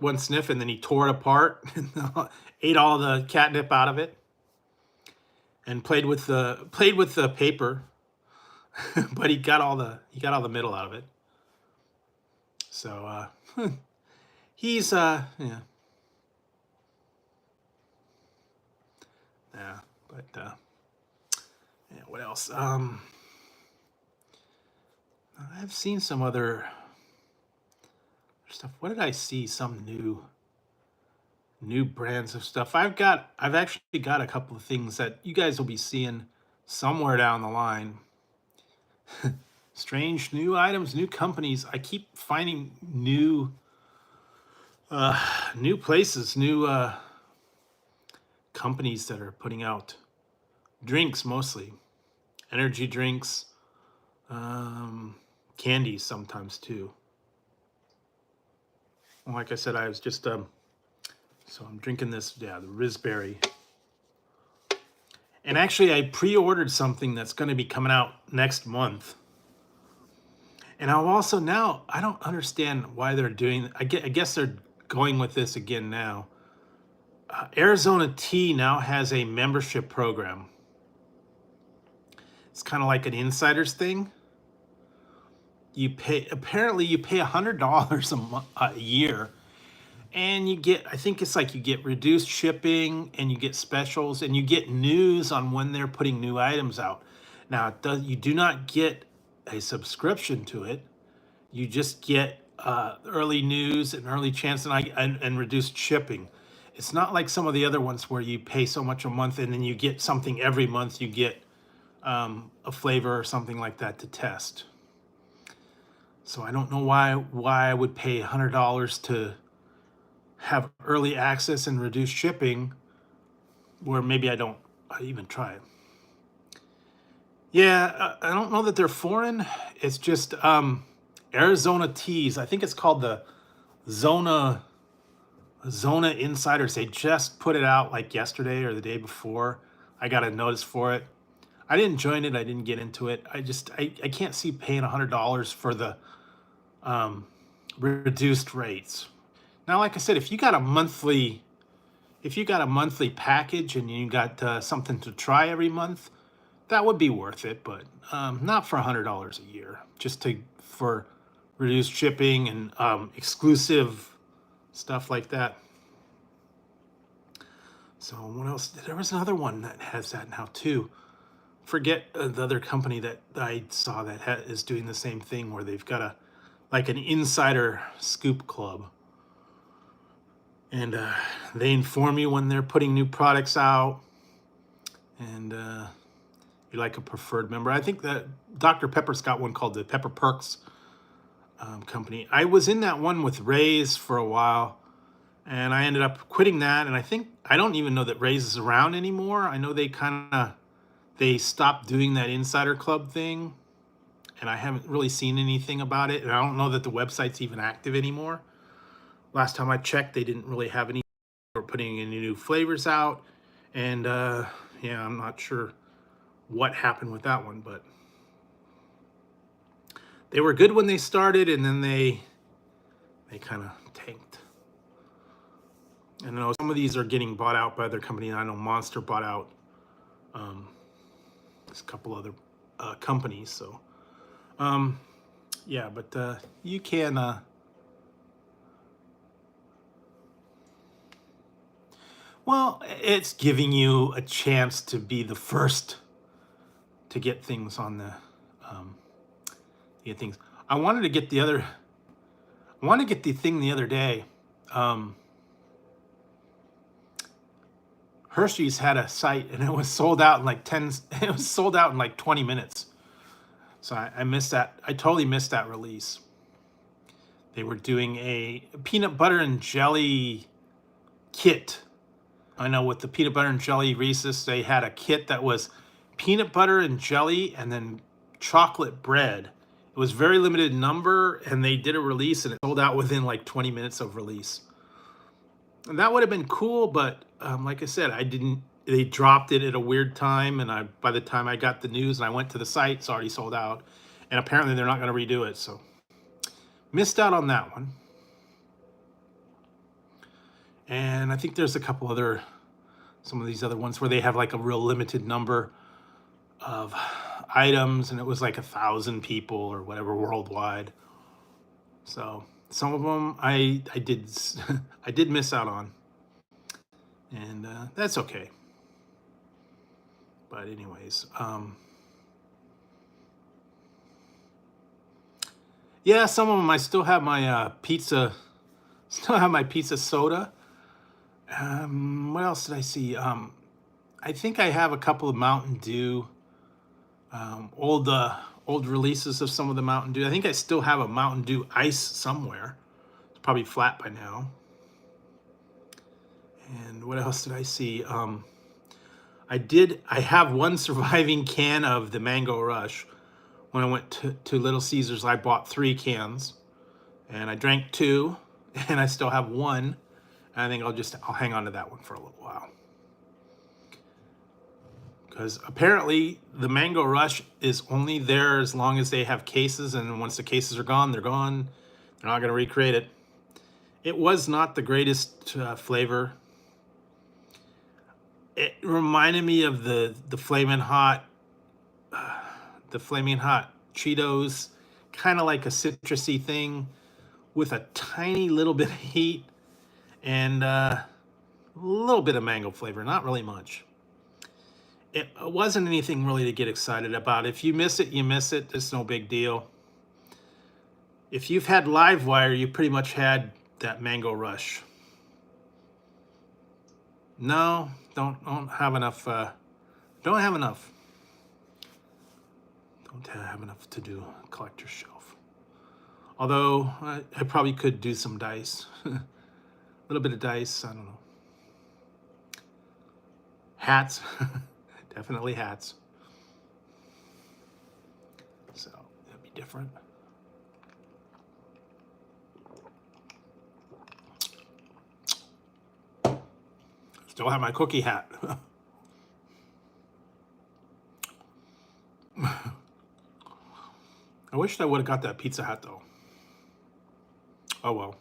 one sniff, and then he tore it apart and ate all the catnip out of it, and played with the paper, but he got all the middle out of it. So he's yeah. But yeah, what else? I've seen some other stuff. What did I see? Some new brands of stuff. I've actually got a couple of things that you guys will be seeing somewhere down the line. Strange new items, new companies. I keep finding new places, new companies that are putting out drinks, mostly energy drinks, candies sometimes too. Like I said, I was just so I'm drinking this, the Raspberry. And actually, I pre-ordered something that's going to be coming out next month. And I'll also now, I don't understand why they're doing, I guess they're going with this again now. Arizona Tea now has a membership program. It's kind of like an insider's thing. Apparently you pay $100 a year, and you get, I think it's like you get reduced shipping, and you get specials, and you get news on when they're putting new items out. Now, you do not get a subscription to it. You just get early news and early chance and reduced shipping. It's not like some of the other ones where you pay so much a month and then you get something every month. You get a flavor or something like that to test. So I don't know why I would pay $100 to have early access and reduced shipping, where maybe I even try it. Yeah, I don't know that they're foreign. It's just Arizona Teas. I think it's called the Zona Insiders. They just put it out like yesterday or the day before. I got a notice for it. I didn't join it. I didn't get into it. I can't see paying $100 for the reduced rates. Now, like I said, if you got a monthly package and you got something to try every month, that would be worth it. But not for $100 a year, just for reduced shipping and exclusive stuff like that. So what else? There was another one that has that now too. Forget the other company that I saw that is doing the same thing, where they've got like an insider scoop club, and they inform you when they're putting new products out, and you're like a preferred member. I think that Dr. Pepper's got one called the Pepper Perks company. I was in that one with Ray's for a while, and I ended up quitting that. And I don't even know that Ray's is around anymore. I know they stopped doing that insider club thing, and I haven't really seen anything about it. And I don't know that the website's even active anymore. Last time I checked, they didn't really have any or putting any new flavors out. And yeah, I'm not sure what happened with that one, but they were good when they started, and then they kind of tanked. And I know some of these are getting bought out by other companies. I know Monster bought out there's a couple other companies. So yeah, but you can well, it's giving you a chance to be the first to get things on the get things. I wanted to get the other. I wanted to get the thing the other day. Hershey's had a site and it was sold out in like 10. It was sold out in like 20 minutes. So I missed that. I totally missed that release. They were doing a peanut butter and jelly kit. I know with the peanut butter and jelly Reese's, they had a kit that was peanut butter and jelly and then chocolate bread. It was very limited number, and they did a release and it sold out within like 20 minutes of release. And that would have been cool, but like I said, I didn't. They dropped it at a weird time, and by the time I got the news and I went to the site, it's already sold out. And apparently they're not going to redo it, so missed out on that one. And I think there's a couple other, some of these other ones where they have like a real limited number of items, and it was like 1,000 people or whatever worldwide. So some of them I did I did miss out on, and that's okay. But anyways, yeah, some of them I still have my pizza, still have my pizza soda. What else did I see? I think I have a couple of Mountain Dew, old releases of some of the Mountain Dew. I think I still have a Mountain Dew Ice somewhere. It's probably flat by now. And what else did I see? I have one surviving can of the Mango Rush. When I went to Little Caesars, I bought 3 cans, and I drank 2, and I still have 1. And I think I'll hang on to that one for a little while. Because apparently the Mango Rush is only there as long as they have cases, and once the cases are gone, they're gone. They're not going to recreate it. It was not the greatest flavor. It reminded me of the Flamin' Hot, Cheetos, kind of like a citrusy thing with a tiny little bit of heat and a little bit of mango flavor, not really much. It wasn't anything really to get excited about. If you miss it, you miss it. It's no big deal. If you've had Livewire, you pretty much had that Mango Rush. No, don't have enough. Don't have enough. Don't have enough to do a collector's shelf. Although I probably could do some dice. A little bit of dice. I don't know. Hats. Definitely hats. So that'd be different. Still have my cookie hat. I wish I would have got that pizza hat though. Oh well.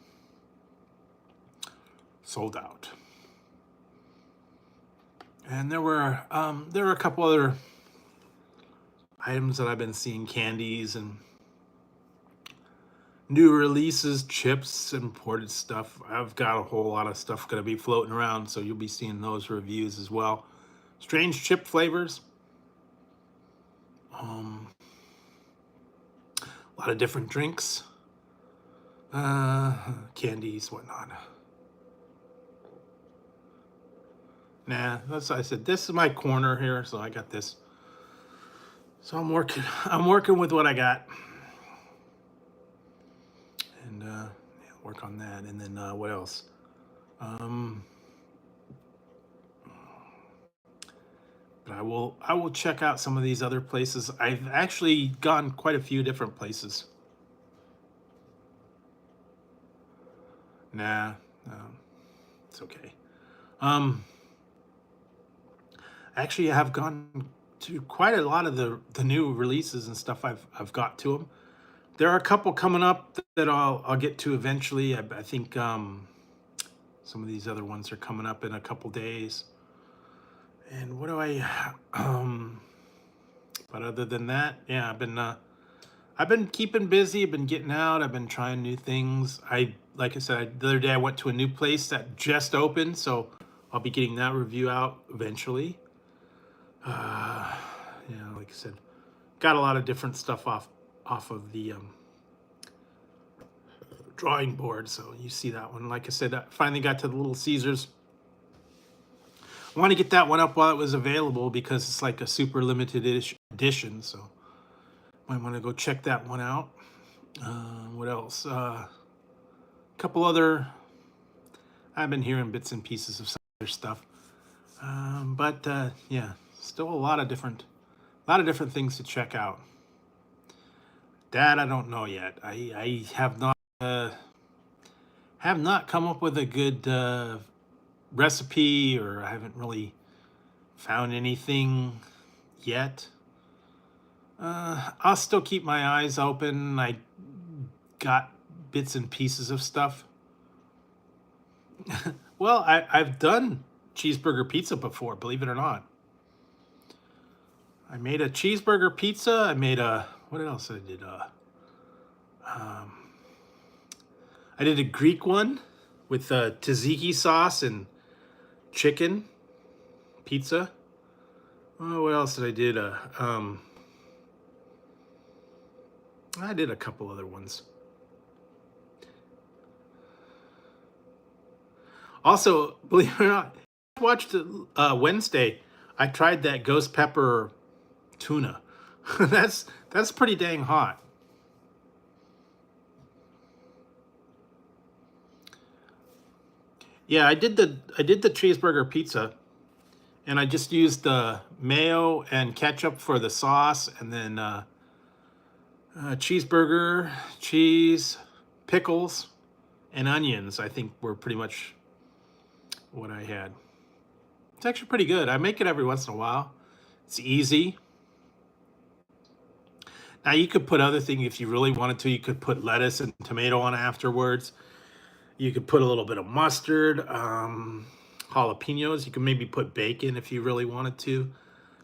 Sold out. And there were a couple other items that I've been seeing, candies and new releases, chips, imported stuff. I've got a whole lot of stuff going to be floating around, so you'll be seeing those reviews as well. Strange chip flavors. A lot of different drinks. Candies, whatnot. Nah, that's what I said. This is my corner here, so I got this. So I'm working with what I got. And yeah, work on that. And then what else? But I will check out some of these other places. I've actually gone quite a few different places. Nah, it's okay. Actually, I have gone to quite a lot of the new releases and stuff. I've got to them. There are a couple coming up that I'll get to eventually. I think some of these other ones are coming up in a couple days. And what do I? But other than that, yeah, I've been keeping busy. I've been getting out. I've been trying new things. Like I said, the other day I went to a new place that just opened, so I'll be getting that review out eventually. Like I said, got a lot of different stuff off of the drawing board. So you see that one. Like I said, I finally got to the Little Caesars. I want to get that one up while it was available because it's like a super limited edition. So might want to go check that one out. What else? A couple other. I've been hearing bits and pieces of some other stuff, but yeah, still a lot of different things to check out. That I don't know yet. I have not come up with a good recipe, or I haven't really found anything yet. I'll still keep my eyes open. I got bits and pieces of stuff. Well, I've done cheeseburger pizza before, believe it or not. I made a cheeseburger pizza. I made what else I did? I did a Greek one with tzatziki sauce and chicken pizza. Oh, what else did I did? I did a couple other ones. Also, believe it or not, I watched Wednesday. I tried that ghost pepper tuna. that's pretty dang hot. Yeah, I did the cheeseburger pizza, and I just used mayo and ketchup for the sauce, and then cheeseburger, cheese, pickles, and onions. I think were pretty much what I had. It's actually pretty good. I make it every once in a while. It's easy. Now you could put other things if you really wanted to. You could put lettuce and tomato on afterwards. You could put a little bit of mustard, jalapenos. You could maybe put bacon if you really wanted to.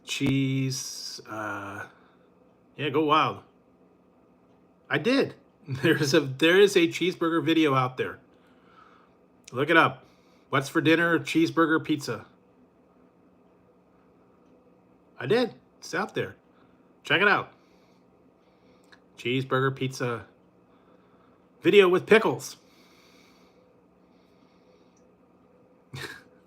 Cheese. Yeah, go wild. I did. There is a cheeseburger video out there. Look it up. What's for dinner? Cheeseburger pizza. I did. It's out there. Check it out. Cheeseburger pizza video with pickles.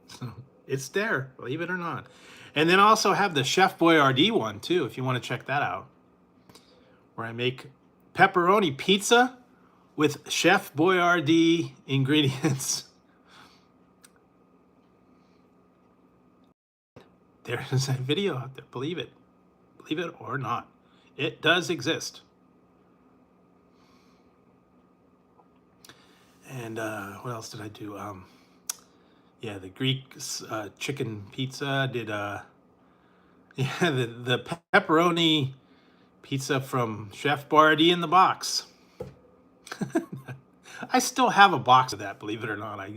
So it's there, believe it or not. And then I also have the Chef Boyardee one too, if you want to check that out, where I make pepperoni pizza with Chef Boyardee ingredients. There's a video out there. Believe it or not, it does exist. And what else did I do? Yeah, the Greek chicken pizza. Did yeah, the pepperoni pizza from Chef Boyardee in the box. I still have a box of that, believe it or not. I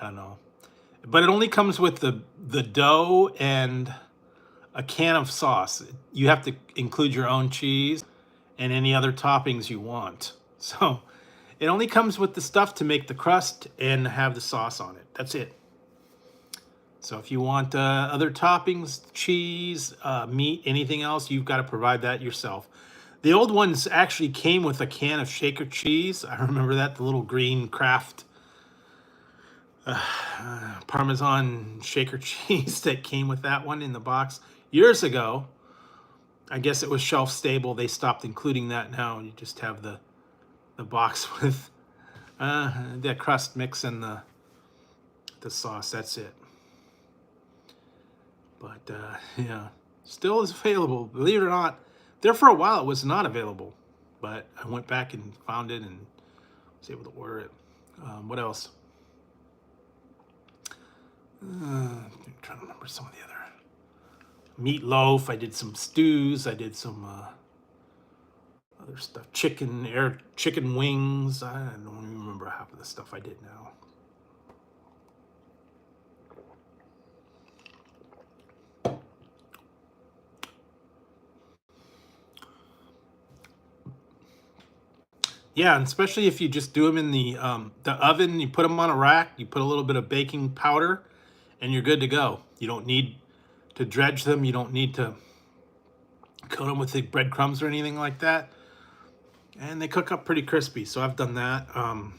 don't know, but it only comes with the dough and a can of sauce. You have to include your own cheese and any other toppings you want. So it only comes with the stuff to make the crust and have the sauce on it. That's it. So if you want other toppings, cheese, meat, anything else, you've got to provide that yourself. The old ones actually came with a can of shaker cheese. I remember that, the little green Kraft Parmesan shaker cheese that came with that one in the box years ago. I guess it was shelf stable. They stopped including that now. You just have the box with the crust mix and the sauce. That's it. But yeah, still is available. Believe it or not, there for a while it was not available, but I went back and found it and was able to order it. What else? I'm trying to remember some of the other. meatloaf. I did some stews. I did some other stuff. Chicken wings. I don't even remember half of the stuff I did now. Yeah, and especially if you just do them in the oven, you put them on a rack, you put a little bit of baking powder, and you're good to go. You don't need to dredge them. You don't need to coat them with the breadcrumbs or anything like that. And they cook up pretty crispy, so I've done that. Of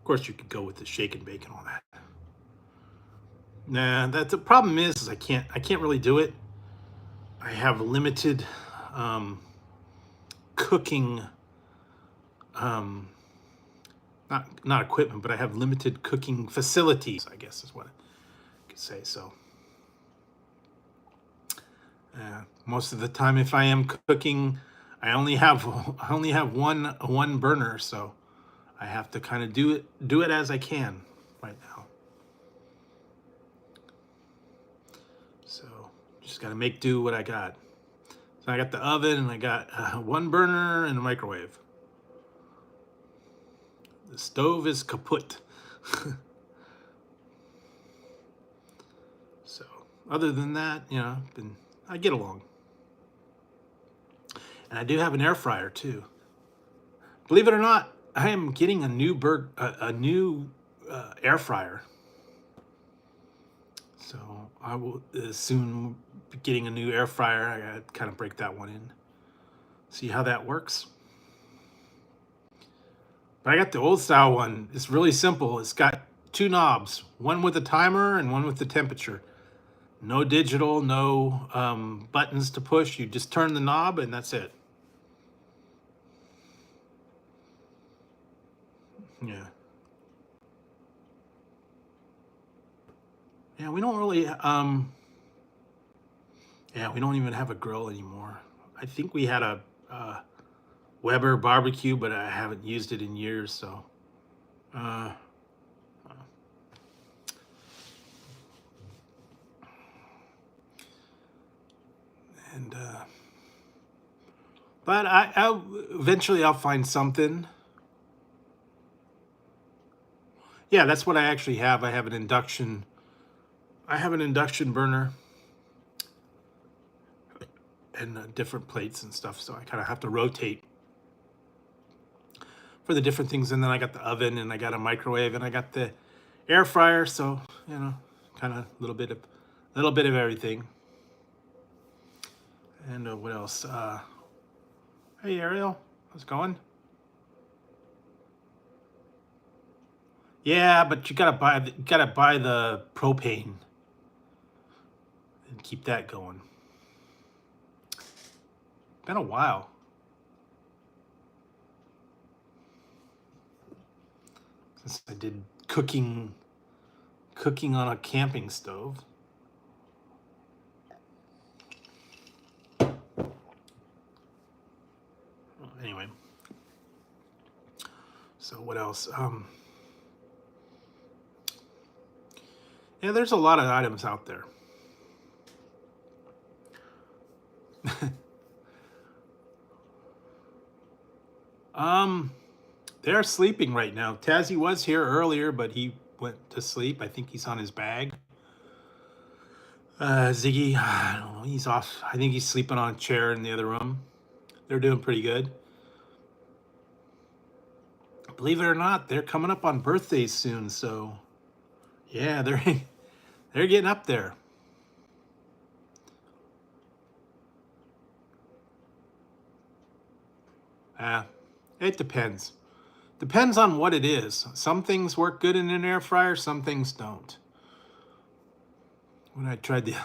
course, you could go with the shake and bake and all that. Nah, the problem is I can't really do it. I have limited cooking, not equipment, but I have limited cooking facilities, I guess is what I could say. So most of the time, if I am cooking, I only have one burner, so I have to kind of do it as I can right now. So just got to make do what I got. So I got the oven, and I got one burner and a microwave. The stove is kaput. So other than that, you know, I get along. And I do have an air fryer too. Believe it or not, I am getting a new air fryer. So I will soon be getting a new air fryer. I gotta kind of break that one in, see how that works. But I got the old style one. It's really simple. It's got two knobs, one with a timer and one with the temperature. No digital, no buttons to push. You just turn the knob and that's it. Yeah. Yeah, we don't really, we don't even have a grill anymore. I think we had a Weber barbecue, but I haven't used it in years, so. But eventually I'll find something. Yeah, that's what I actually have. I have an induction burner and different plates and stuff. So I kind of have to rotate for the different things. And then I got the oven, and I got a microwave, and I got the air fryer. So, you know, kind of a little bit of everything. And what else? Hey Ariel, how's it going? Yeah, but you gotta buy the propane and keep that going. Been a while. Since I did cooking on a camping stove. Anyway. So what else? Yeah, there's a lot of items out there. They're sleeping right now. Tazzy was here earlier, but he went to sleep. I think he's on his bag. Ziggy, I don't know, he's off. I think he's sleeping on a chair in the other room. They're doing pretty good. Believe it or not, they're coming up on birthdays soon, so yeah, they're getting up there. It depends. Depends on what it is. Some things work good in an air fryer, some things don't. When I tried the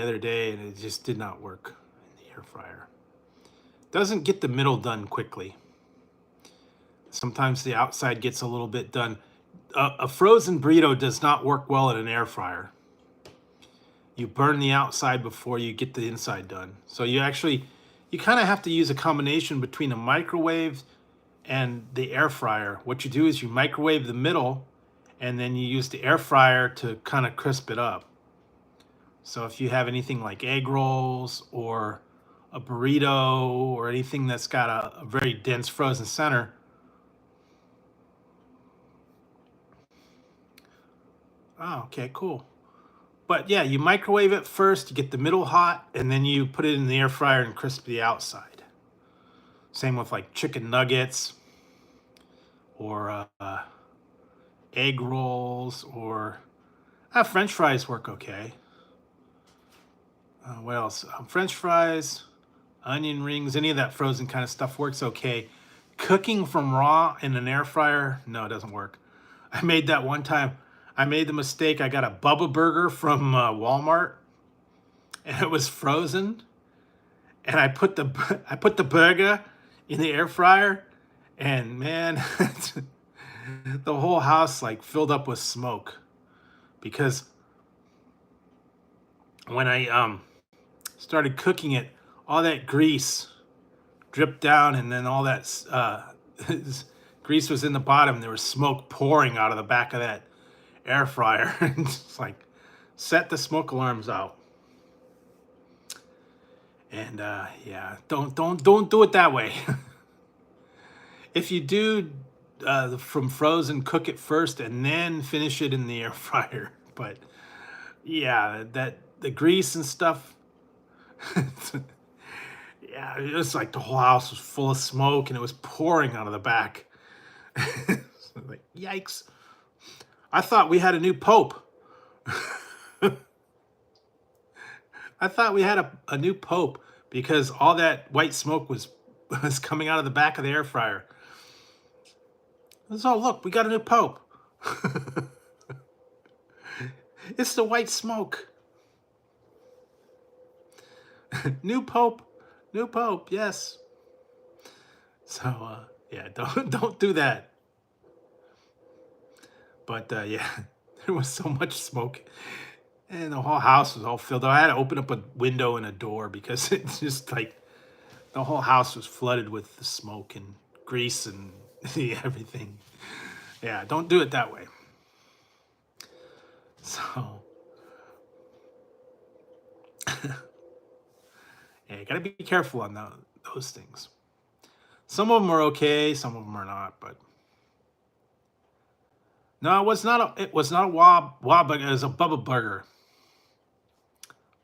other day, and it just did not work in the air fryer. Doesn't get the middle done quickly. Sometimes the outside gets a little bit done. A frozen burrito does not work well in an air fryer. You burn the outside before you get the inside done. So you kind of have to use a combination between a microwave and the air fryer. What you do is you microwave the middle, and then you use the air fryer to kind of crisp it up. So if you have anything like egg rolls or a burrito or anything that's got a very dense frozen center, oh, okay, cool. But yeah, you microwave it first, you get the middle hot, and then you put it in the air fryer and crisp the outside. Same with like chicken nuggets or egg rolls or French fries work okay. What else? French fries, onion rings, any of that frozen kind of stuff works okay. Cooking from raw in an air fryer, no, it doesn't work. I made that one time. I made the mistake. I got a Bubba Burger from Walmart, and it was frozen. And I put the burger in the air fryer, and man, the whole house like filled up with smoke because when I started cooking it, all that grease dripped down, and then all that grease was in the bottom. There was smoke pouring out of the back of that air fryer. It's like, set the smoke alarms out. And yeah, don't do it that way. If you do from frozen, cook it first and then finish it in the air fryer. But yeah, that the grease and stuff. Yeah, it was like the whole house was full of smoke and it was pouring out of the back. Like, yikes. I thought we had a new pope. I thought we had a new pope because all that white smoke was coming out of the back of the air fryer. So look, we got a new pope. It's the white smoke. New pope, new pope. Yes. So yeah, don't do that. But yeah, there was so much smoke, and the whole house was all filled up. I had to open up a window and a door because it's just like the whole house was flooded with the smoke and grease and everything. Yeah, don't do it that way. So yeah, you gotta be careful on those things. Some of them are okay, some of them are not. But no, it was not a Wob burger. It was a Bubba burger,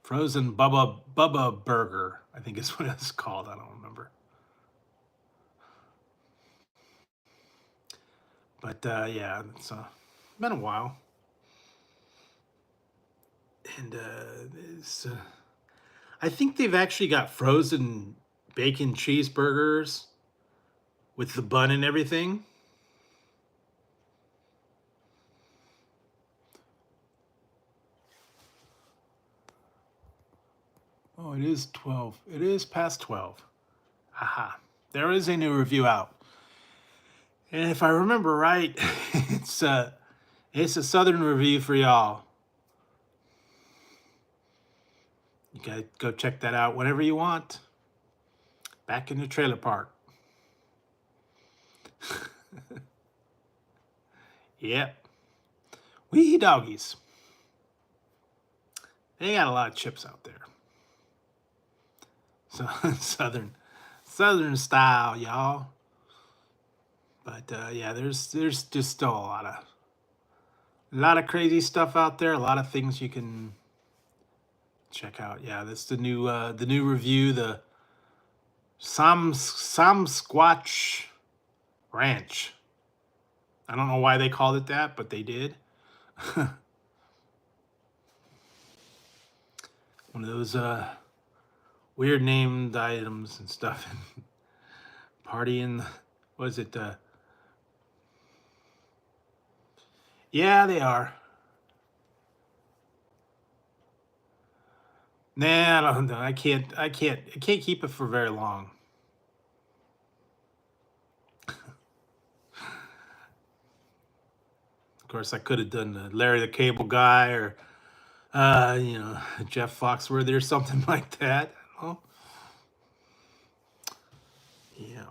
frozen Bubba burger. I think is what it's called. I don't remember. But yeah, it's been a while, and I think they've actually got frozen bacon cheeseburgers with the bun and everything. Oh, it is 12. It is past 12. Aha. There is a new review out. And if I remember right, it's a southern review for y'all. You gotta go check that out whenever you want. Back in the trailer park. Yep. Wee doggies. They got a lot of chips out there. So southern style, y'all. But yeah, there's just still a lot of crazy stuff out there. A lot of things you can check out. Yeah, that's the new review. The Sam Squatch Ranch. I don't know why they called it that, but they did. One of those weird named items and stuff. Party in, was it? Yeah, they are. Nah, I don't know. I can't keep it for very long. Of course, I could have done the Larry the Cable Guy or Jeff Foxworthy or something like that. Oh, yeah.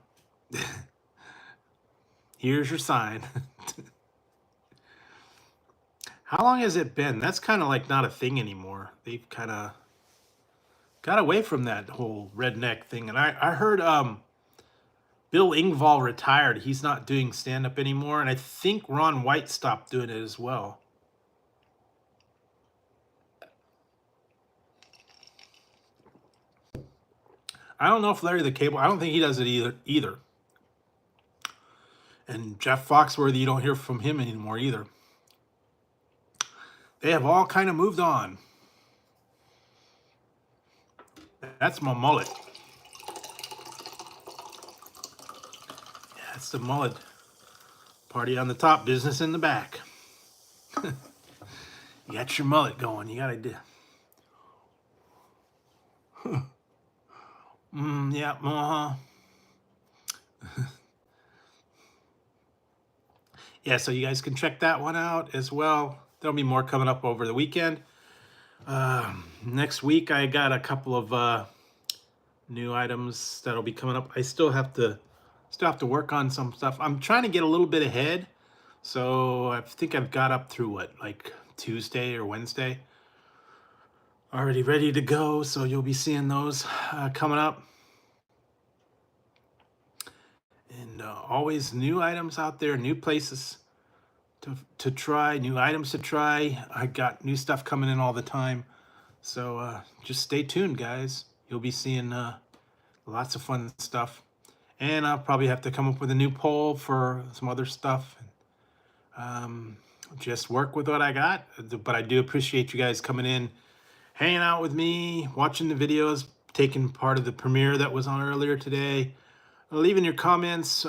Here's your sign. How long has it been? That's kind of like not a thing anymore. They've kind of got away from that whole redneck thing. And I heard Bill Engvall retired. He's not doing stand-up anymore. And I think Ron White stopped doing it as well. I don't know if Larry the Cable, I don't think he does it either. And Jeff Foxworthy, you don't hear from him anymore either. They have all kind of moved on. That's my mullet. Yeah, that's the mullet. Party on the top, business in the back. You got your mullet going. You gotta do. Yeah, yeah, so you guys can check that one out as well. There'll be more coming up over the weekend. Next week, I got a couple of new items that'll be coming up. I still have to work on some stuff. I'm trying to get a little bit ahead, so I think I've got up through what, like Tuesday or Wednesday. Already ready to go, so you'll be seeing those coming up. And always new items out there, new places to try, new items to try. I got new stuff coming in all the time. So just stay tuned, guys. You'll be seeing lots of fun stuff. And I'll probably have to come up with a new poll for some other stuff. Just work with what I got. But I do appreciate you guys coming in, hanging out with me, watching the videos, taking part of the premiere that was on earlier today, leaving your comments,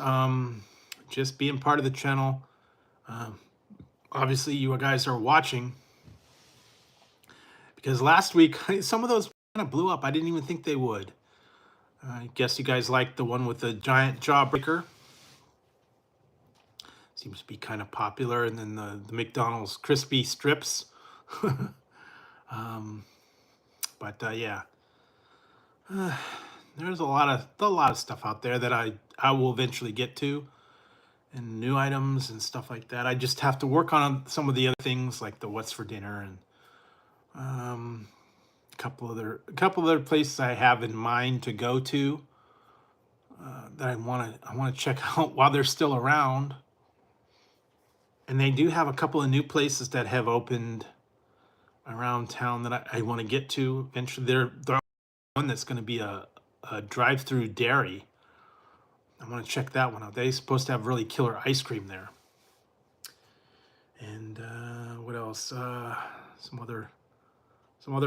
just being part of the channel. Obviously, you guys are watching, because last week, some of those kind of blew up. I didn't even think they would. I guess you guys liked the one with the giant jawbreaker. Seems to be kind of popular. And then the McDonald's crispy strips. Yeah. There's a lot of stuff out there that I will eventually get to, and new items and stuff like that. I just have to work on some of the other things, like the what's for dinner, and a couple other places I have in mind to go to that I want to check out while they're still around. And they do have a couple of new places that have opened around town that I want to get to eventually. They're one that's going to be a drive-through dairy. I want to check that one out. They're supposed to have really killer ice cream there. And what else? Some other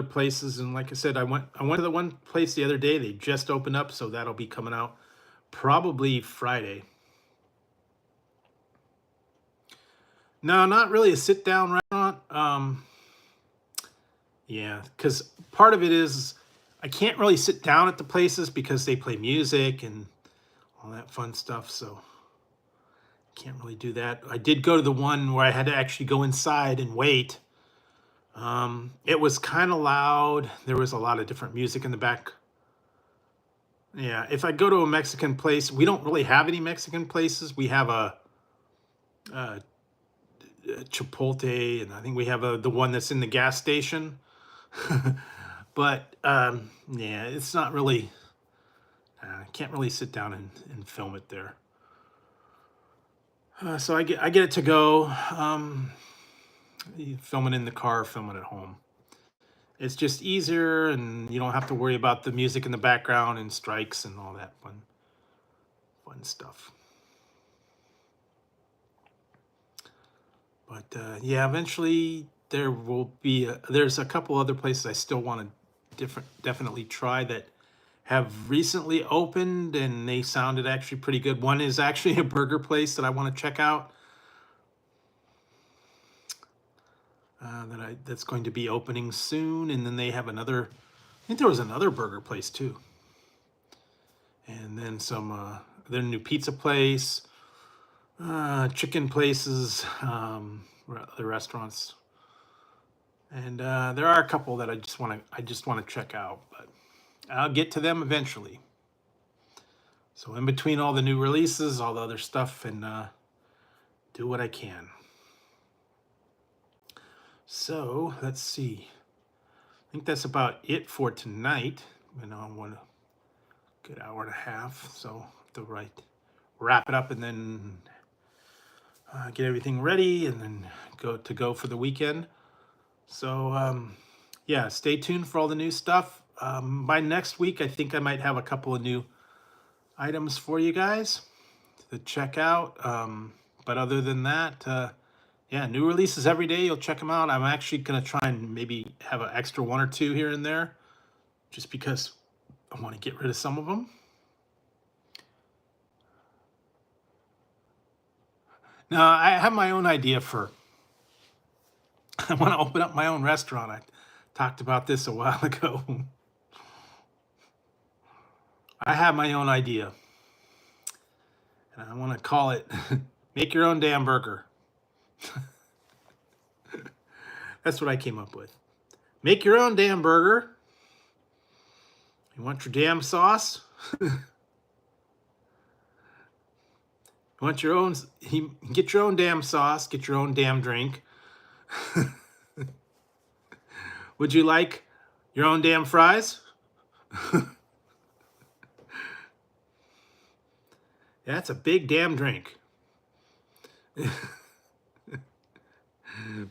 places. And like I said, I went to the one place the other day. They just opened up, so that'll be coming out probably Friday. No, not really a sit-down restaurant. Yeah, because part of it is I can't really sit down at the places because they play music and all that fun stuff, so can't really do that. I did go to the one where I had to actually go inside and wait. It was kind of loud. There was a lot of different music in the back. Yeah, if I go to a Mexican place, we don't really have any Mexican places. We have a Chipotle, and I think we have the one that's in the gas station. But yeah, it's not really. I can't really sit down and film it there. So I get it to go. Film it in the car, film it at home. It's just easier, and you don't have to worry about the music in the background and strikes and all that fun stuff. But yeah, eventually there will be. There's a couple other places I still want to definitely try that have recently opened, and they sounded actually pretty good. One is actually a burger place that I want to check out. That's going to be opening soon, and then they have another. I think there was another burger place too, and then some. Their new pizza place, chicken places, the restaurants, and there are a couple that I just want to check out, but I'll get to them eventually. So in between all the new releases, all the other stuff, and do what I can. So let's see. I think that's about it for tonight. One good hour and a half. So to wrap it up and then get everything ready and then go for the weekend. So yeah, stay tuned for all the new stuff. By next week, I think I might have a couple of new items for you guys to check out. But other than that, yeah, new releases every day. You'll check them out. I'm actually going to try and maybe have an extra one or two here and there just because I want to get rid of some of them. Now, I have my own idea for, I want to open up my own restaurant. I talked about this a while ago. I have my own idea. And I want to call it Make Your Own Damn Burger. That's what I came up with. Make your own damn burger. You want your damn sauce? You want your own, get your own damn sauce, get your own damn drink. Would you like your own damn fries? That's a big damn drink.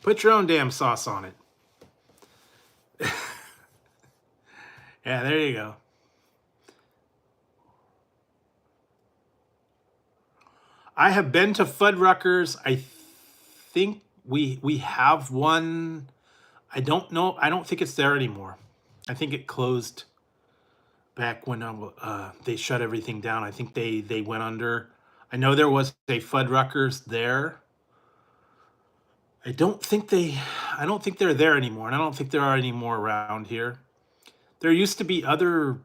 Put your own damn sauce on it. Yeah, there you go. I have been to Fuddruckers. I think we have one. I don't know. I don't think it's there anymore. I think it closed back when they shut everything down. I think they went under. I know there was a Fuddruckers there. I don't think they're there anymore, and I don't think there are any more around here. There used to be other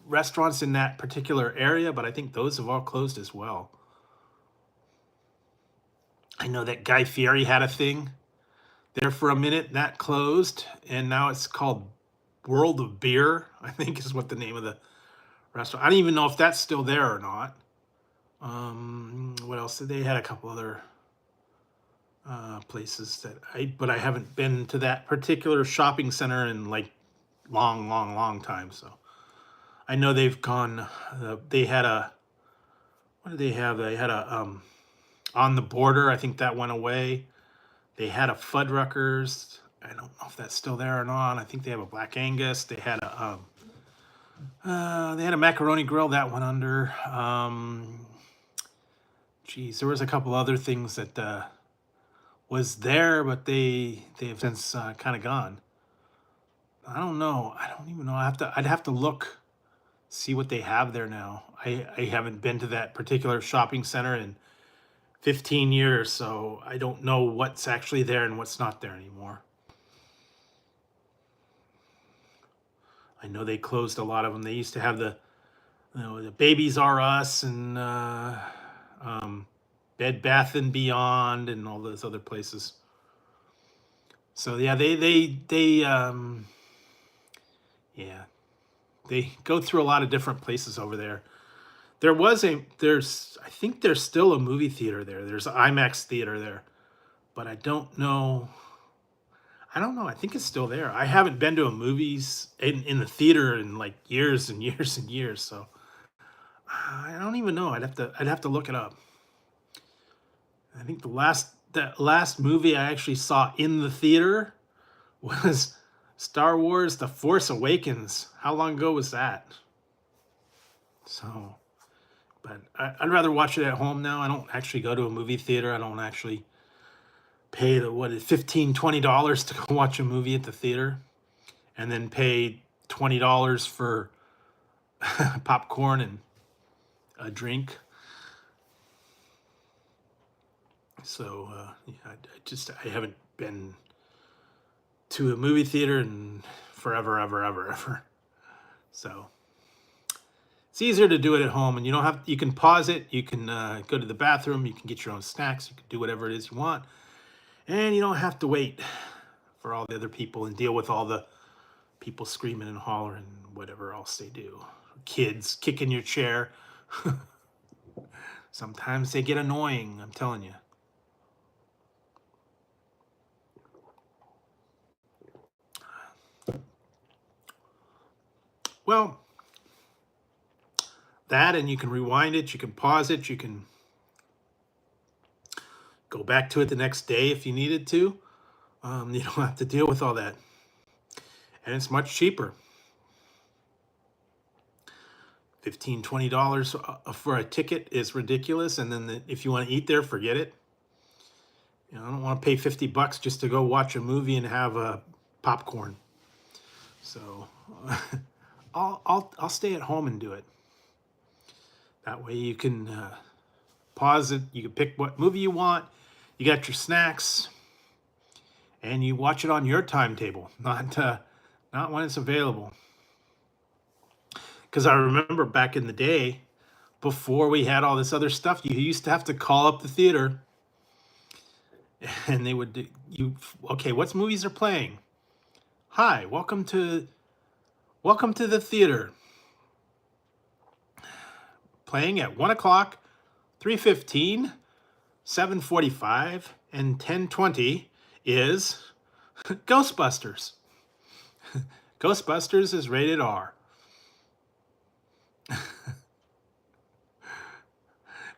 restaurants in that particular area, but I think those have all closed as well. I know that Guy Fieri had a thing there for a minute, that closed, and now it's called World of Beer, I think is what the name of the restaurant. I don't even know if that's still there or not. What else? They had a couple other places but I haven't been to that particular shopping center in like long time. So I know they've gone. They had a, what did they have? They had a On the Border. I think that went away. They had a Fuddruckers. I don't know if that's still there or not. I think they have a Black Angus. They had a Macaroni Grill that went under. Geez, there was a couple other things that was there, but they have since kind of gone. I don't know. I don't even know. I'd have to look, see what they have there now. I haven't been to that particular shopping center in 15 years, so I don't know what's actually there and what's not there anymore. I know they closed a lot of them. They used to have the Babies R Us and Bed Bath and Beyond and all those other places. So yeah, yeah, they go through a lot of different places over there. I think there's still a movie theater there. There's an IMAX theater there, but I don't know. I think it's still there. I haven't been to a movies in the theater in like years and years and years. So I don't even know. I'd have to look it up. I think that last movie I actually saw in the theater was Star Wars: The Force Awakens. How long ago was that? So, but I'd rather watch it at home now. I don't actually go to a movie theater. I don't actually pay $15, $20 to go watch a movie at the theater, and then pay $20 for popcorn and a drink. So yeah, I haven't been to a movie theater in forever, ever. So it's easier to do it at home, and you can pause it. You can go to the bathroom. You can get your own snacks. You can do whatever it is you want, and you don't have to wait for all the other people and deal with all the people screaming and hollering and whatever else they do. Kids kicking your chair. Sometimes they get annoying, I'm telling you. Well, that, and you can rewind it, you can pause it, you can go back to it the next day if you needed to. You don't have to deal with all that. And it's much cheaper. $15, $20 for a ticket is ridiculous. And then if you want to eat there, forget it. You know, I don't want to pay $50 just to go watch a movie and have popcorn. So I'll stay at home and do it. That way you can pause it. You can pick what movie you want. You got your snacks, and you watch it on your timetable, not when it's available. Because I remember back in the day, before we had all this other stuff, you used to have to call up the theater, and they would okay, what movies are playing? Hi, welcome to the theater. Playing at 1 o'clock, 3:15, 7:45, and 10:20 is Ghostbusters. Ghostbusters is rated R.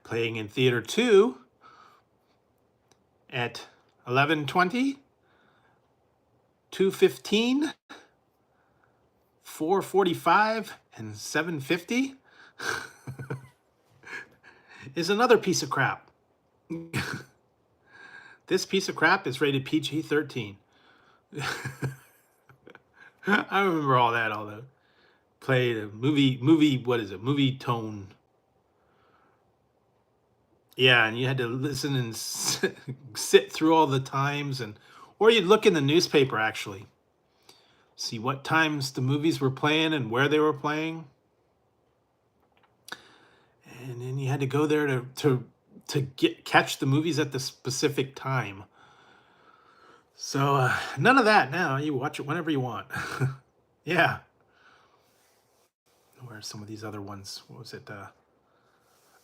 Playing in Theater 2 at 11:20, 2:15, 4:45, and 7:50 is another piece of crap. This piece of crap is rated PG-13. I remember all the play the movie, what is it? Movie tone. Yeah, and you had to listen and sit through all the times, or you'd look in the newspaper actually. See what times the movies were playing and where they were playing. And then you had to go there to catch the movies at the specific time. So none of that now. You watch it whenever you want. Yeah. Where are some of these other ones? What was it?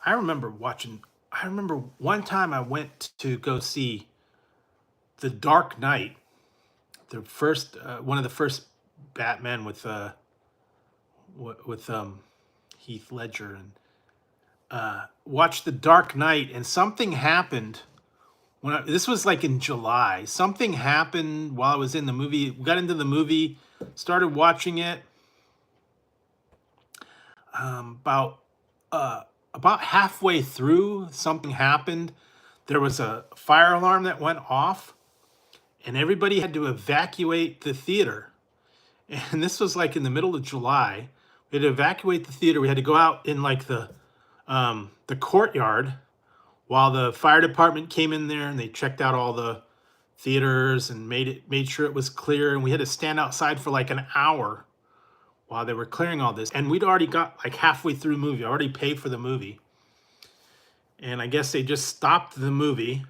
I remember one time I went to go see The Dark Knight, the first one of the first Batman with Heath Ledger, and watched The Dark Knight, and something happened this was like in July. Something happened while I was in the movie. We got into the movie, started watching it. About halfway through, something happened. There was a fire alarm that went off, and everybody had to evacuate the theater. And this was like in the middle of July. We had to evacuate the theater. We had to go out in like the courtyard while the fire department came in there, and they checked out all the theaters and made sure it was clear. And we had to stand outside for like an hour while they were clearing all this. And we'd already got like halfway through the movie. I already paid for the movie. And I guess they just stopped the movie.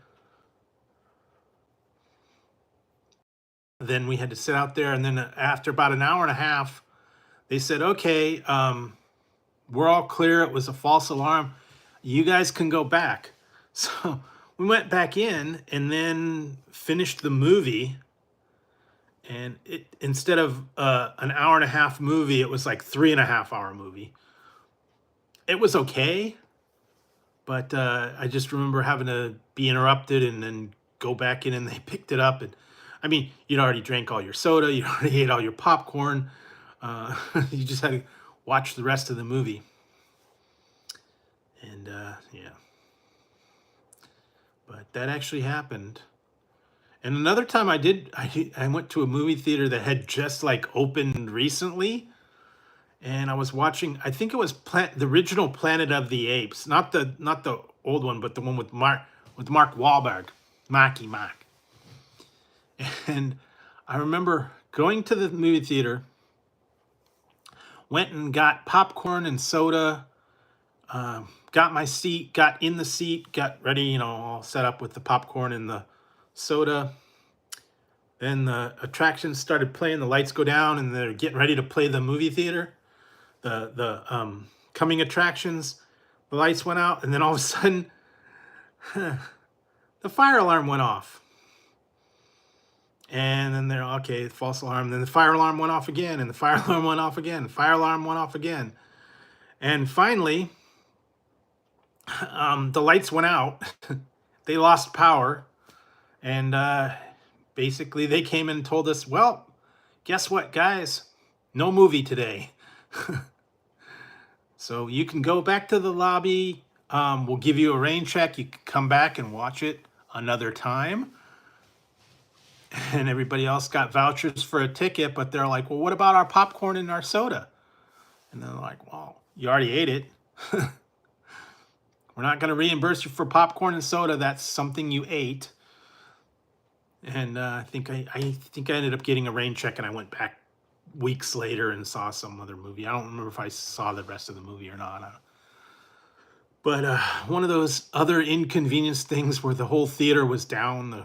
Then we had to sit out there. And then after about an hour and a half, they said, okay, we're all clear. It was a false alarm. You guys can go back. So we went back in and then finished the movie. And instead of an hour and a half movie, it was like 3.5 hour movie. It was okay, but I just remember having to be interrupted and then go back in, and they picked it up. And I mean, you'd already drank all your soda, you already ate all your popcorn. You just had to watch the rest of the movie. And yeah, but that actually happened. And another time I went to a movie theater that had just like opened recently, and I was watching, I think it was the original Planet of the Apes, not the old one, but the one with Mark Wahlberg, Marky Mark. And I remember going to the movie theater, went and got popcorn and soda, got my seat, got in the seat, got ready, all set up with the popcorn and the soda. Then the attractions started playing, the lights go down, and they're getting ready to play the movie theater. The coming attractions, the lights went out, and then all of a sudden, the fire alarm went off. And then they're okay, false alarm. Then the fire alarm went off again, and the fire alarm went off again. Fire alarm went off again. And finally, the lights went out. They lost power. And basically, they came and told us, well, guess what, guys? No movie today. So you can go back to the lobby. We'll give you a rain check. You can come back and watch it another time. And everybody else got vouchers for a ticket, but they're like, well, what about our popcorn and our soda? And they're like, well, you already ate it. We're not going to reimburse you for popcorn and soda. That's something you ate. And I think I ended up getting a rain check, and I went back weeks later and saw some other movie. I don't remember if I saw the rest of the movie or not. But one of those other inconvenience things where the whole theater was down, the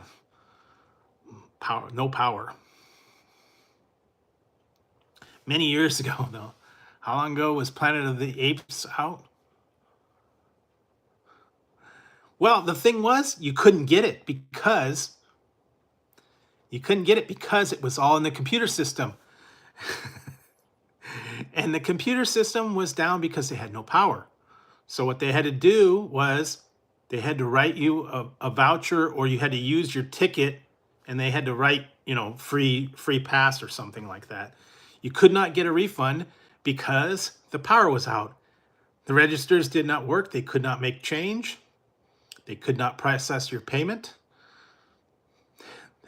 power, no power. Many years ago, though. How long ago was Planet of the Apes out? Well, the thing was, you couldn't get it because it was all in the computer system. And the computer system was down because they had no power. So what they had to do was they had to write you a voucher, or you had to use your ticket, and they had to write, free pass or something like that. You could not get a refund because the power was out. The registers did not work. They could not make change. They could not process your payment.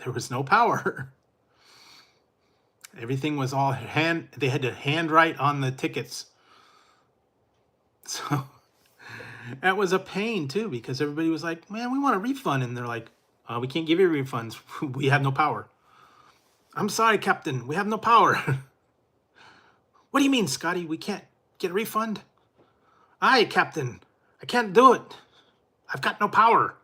There was no power. Everything was all they had to handwrite on the tickets. So that was a pain too, because everybody was like, man, we want a refund. And they're like, we can't give you refunds. We have no power. I'm sorry, Captain. We have no power. What do you mean, Scotty? We can't get a refund? Aye, Captain. I can't do it. I've got no power.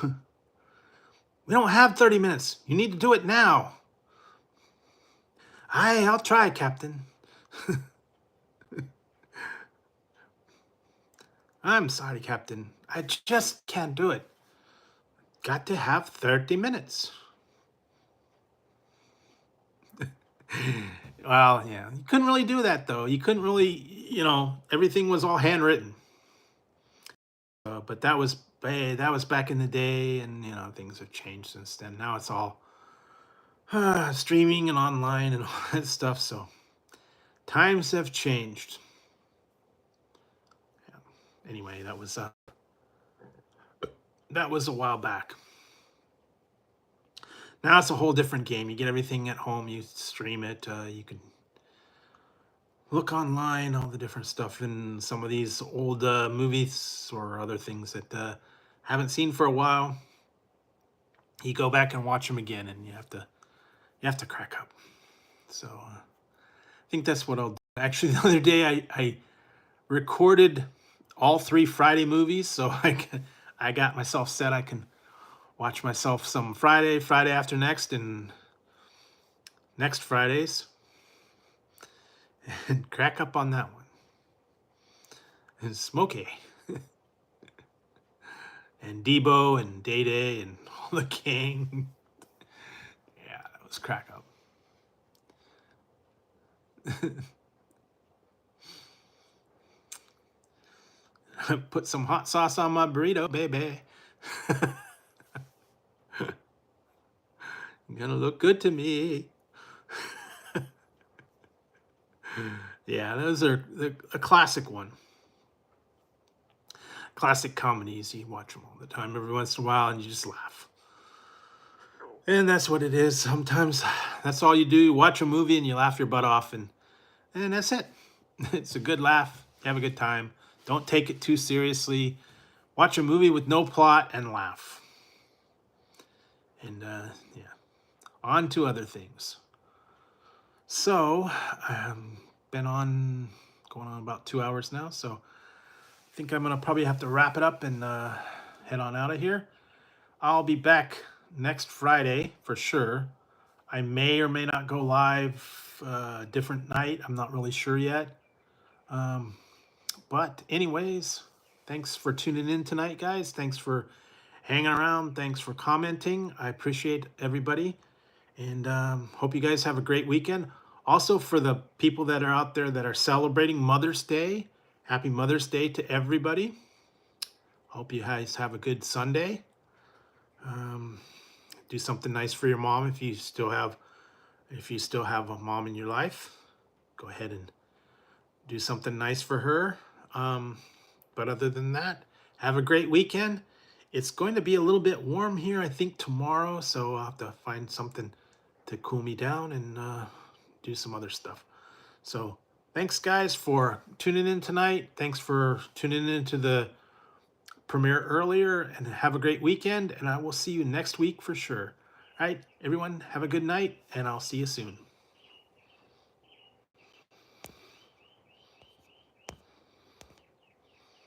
We don't have 30 minutes. You need to do it now. Aye, I'll try, Captain. I'm sorry, Captain. I just can't do it. Got to have 30 minutes. Well, yeah, you couldn't really do that, though. You couldn't really, everything was all handwritten. But that was back in the day, and, things have changed since then. Now it's all streaming and online and all that stuff. So times have changed. Yeah. Anyway, that was a while back. Now it's a whole different game. You get everything at home. You stream it. You can look online, all the different stuff in some of these old movies or other things that haven't seen for a while. You go back and watch them again, and you have to crack up. So I think that's what I'll do. Actually, the other day I recorded all 3 Friday movies, so I got myself set. I can watch myself some Friday after next, and next Fridays, and crack up on that one. And Smokey, and Debo, and Day Day, and all the gang. Yeah, that was crack up. Put some hot sauce on my burrito, baby. You're gonna look good to me. Yeah, those are a classic one. Classic comedies. You watch them all the time, every once in a while, and you just laugh. And that's what it is. Sometimes that's all you do. You watch a movie and you laugh your butt off, and that's it. It's a good laugh. You have a good time. Don't take it too seriously. Watch a movie with no plot and laugh. And yeah, on to other things. So I've been going on about 2 hours now. So I think I'm gonna probably have to wrap it up and head on out of here. I'll be back next Friday for sure. I may or may not go live a different night. I'm not really sure yet. But anyways, thanks for tuning in tonight, guys. Thanks for hanging around. Thanks for commenting. I appreciate everybody. And hope you guys have a great weekend. Also, for the people that are out there that are celebrating Mother's Day, happy Mother's Day to everybody. Hope you guys have a good Sunday. Do something nice for your mom if you still have a mom in your life. Go ahead and do something nice for her. But other than that, have a great weekend. It's going to be a little bit warm here, I think, tomorrow, so I'll have to find something to cool me down and do some other stuff. So thanks, guys, for tuning in tonight. Thanks for tuning into the premiere earlier, and have a great weekend, and I will see you next week for sure. All right, everyone, have a good night, and I'll see you soon.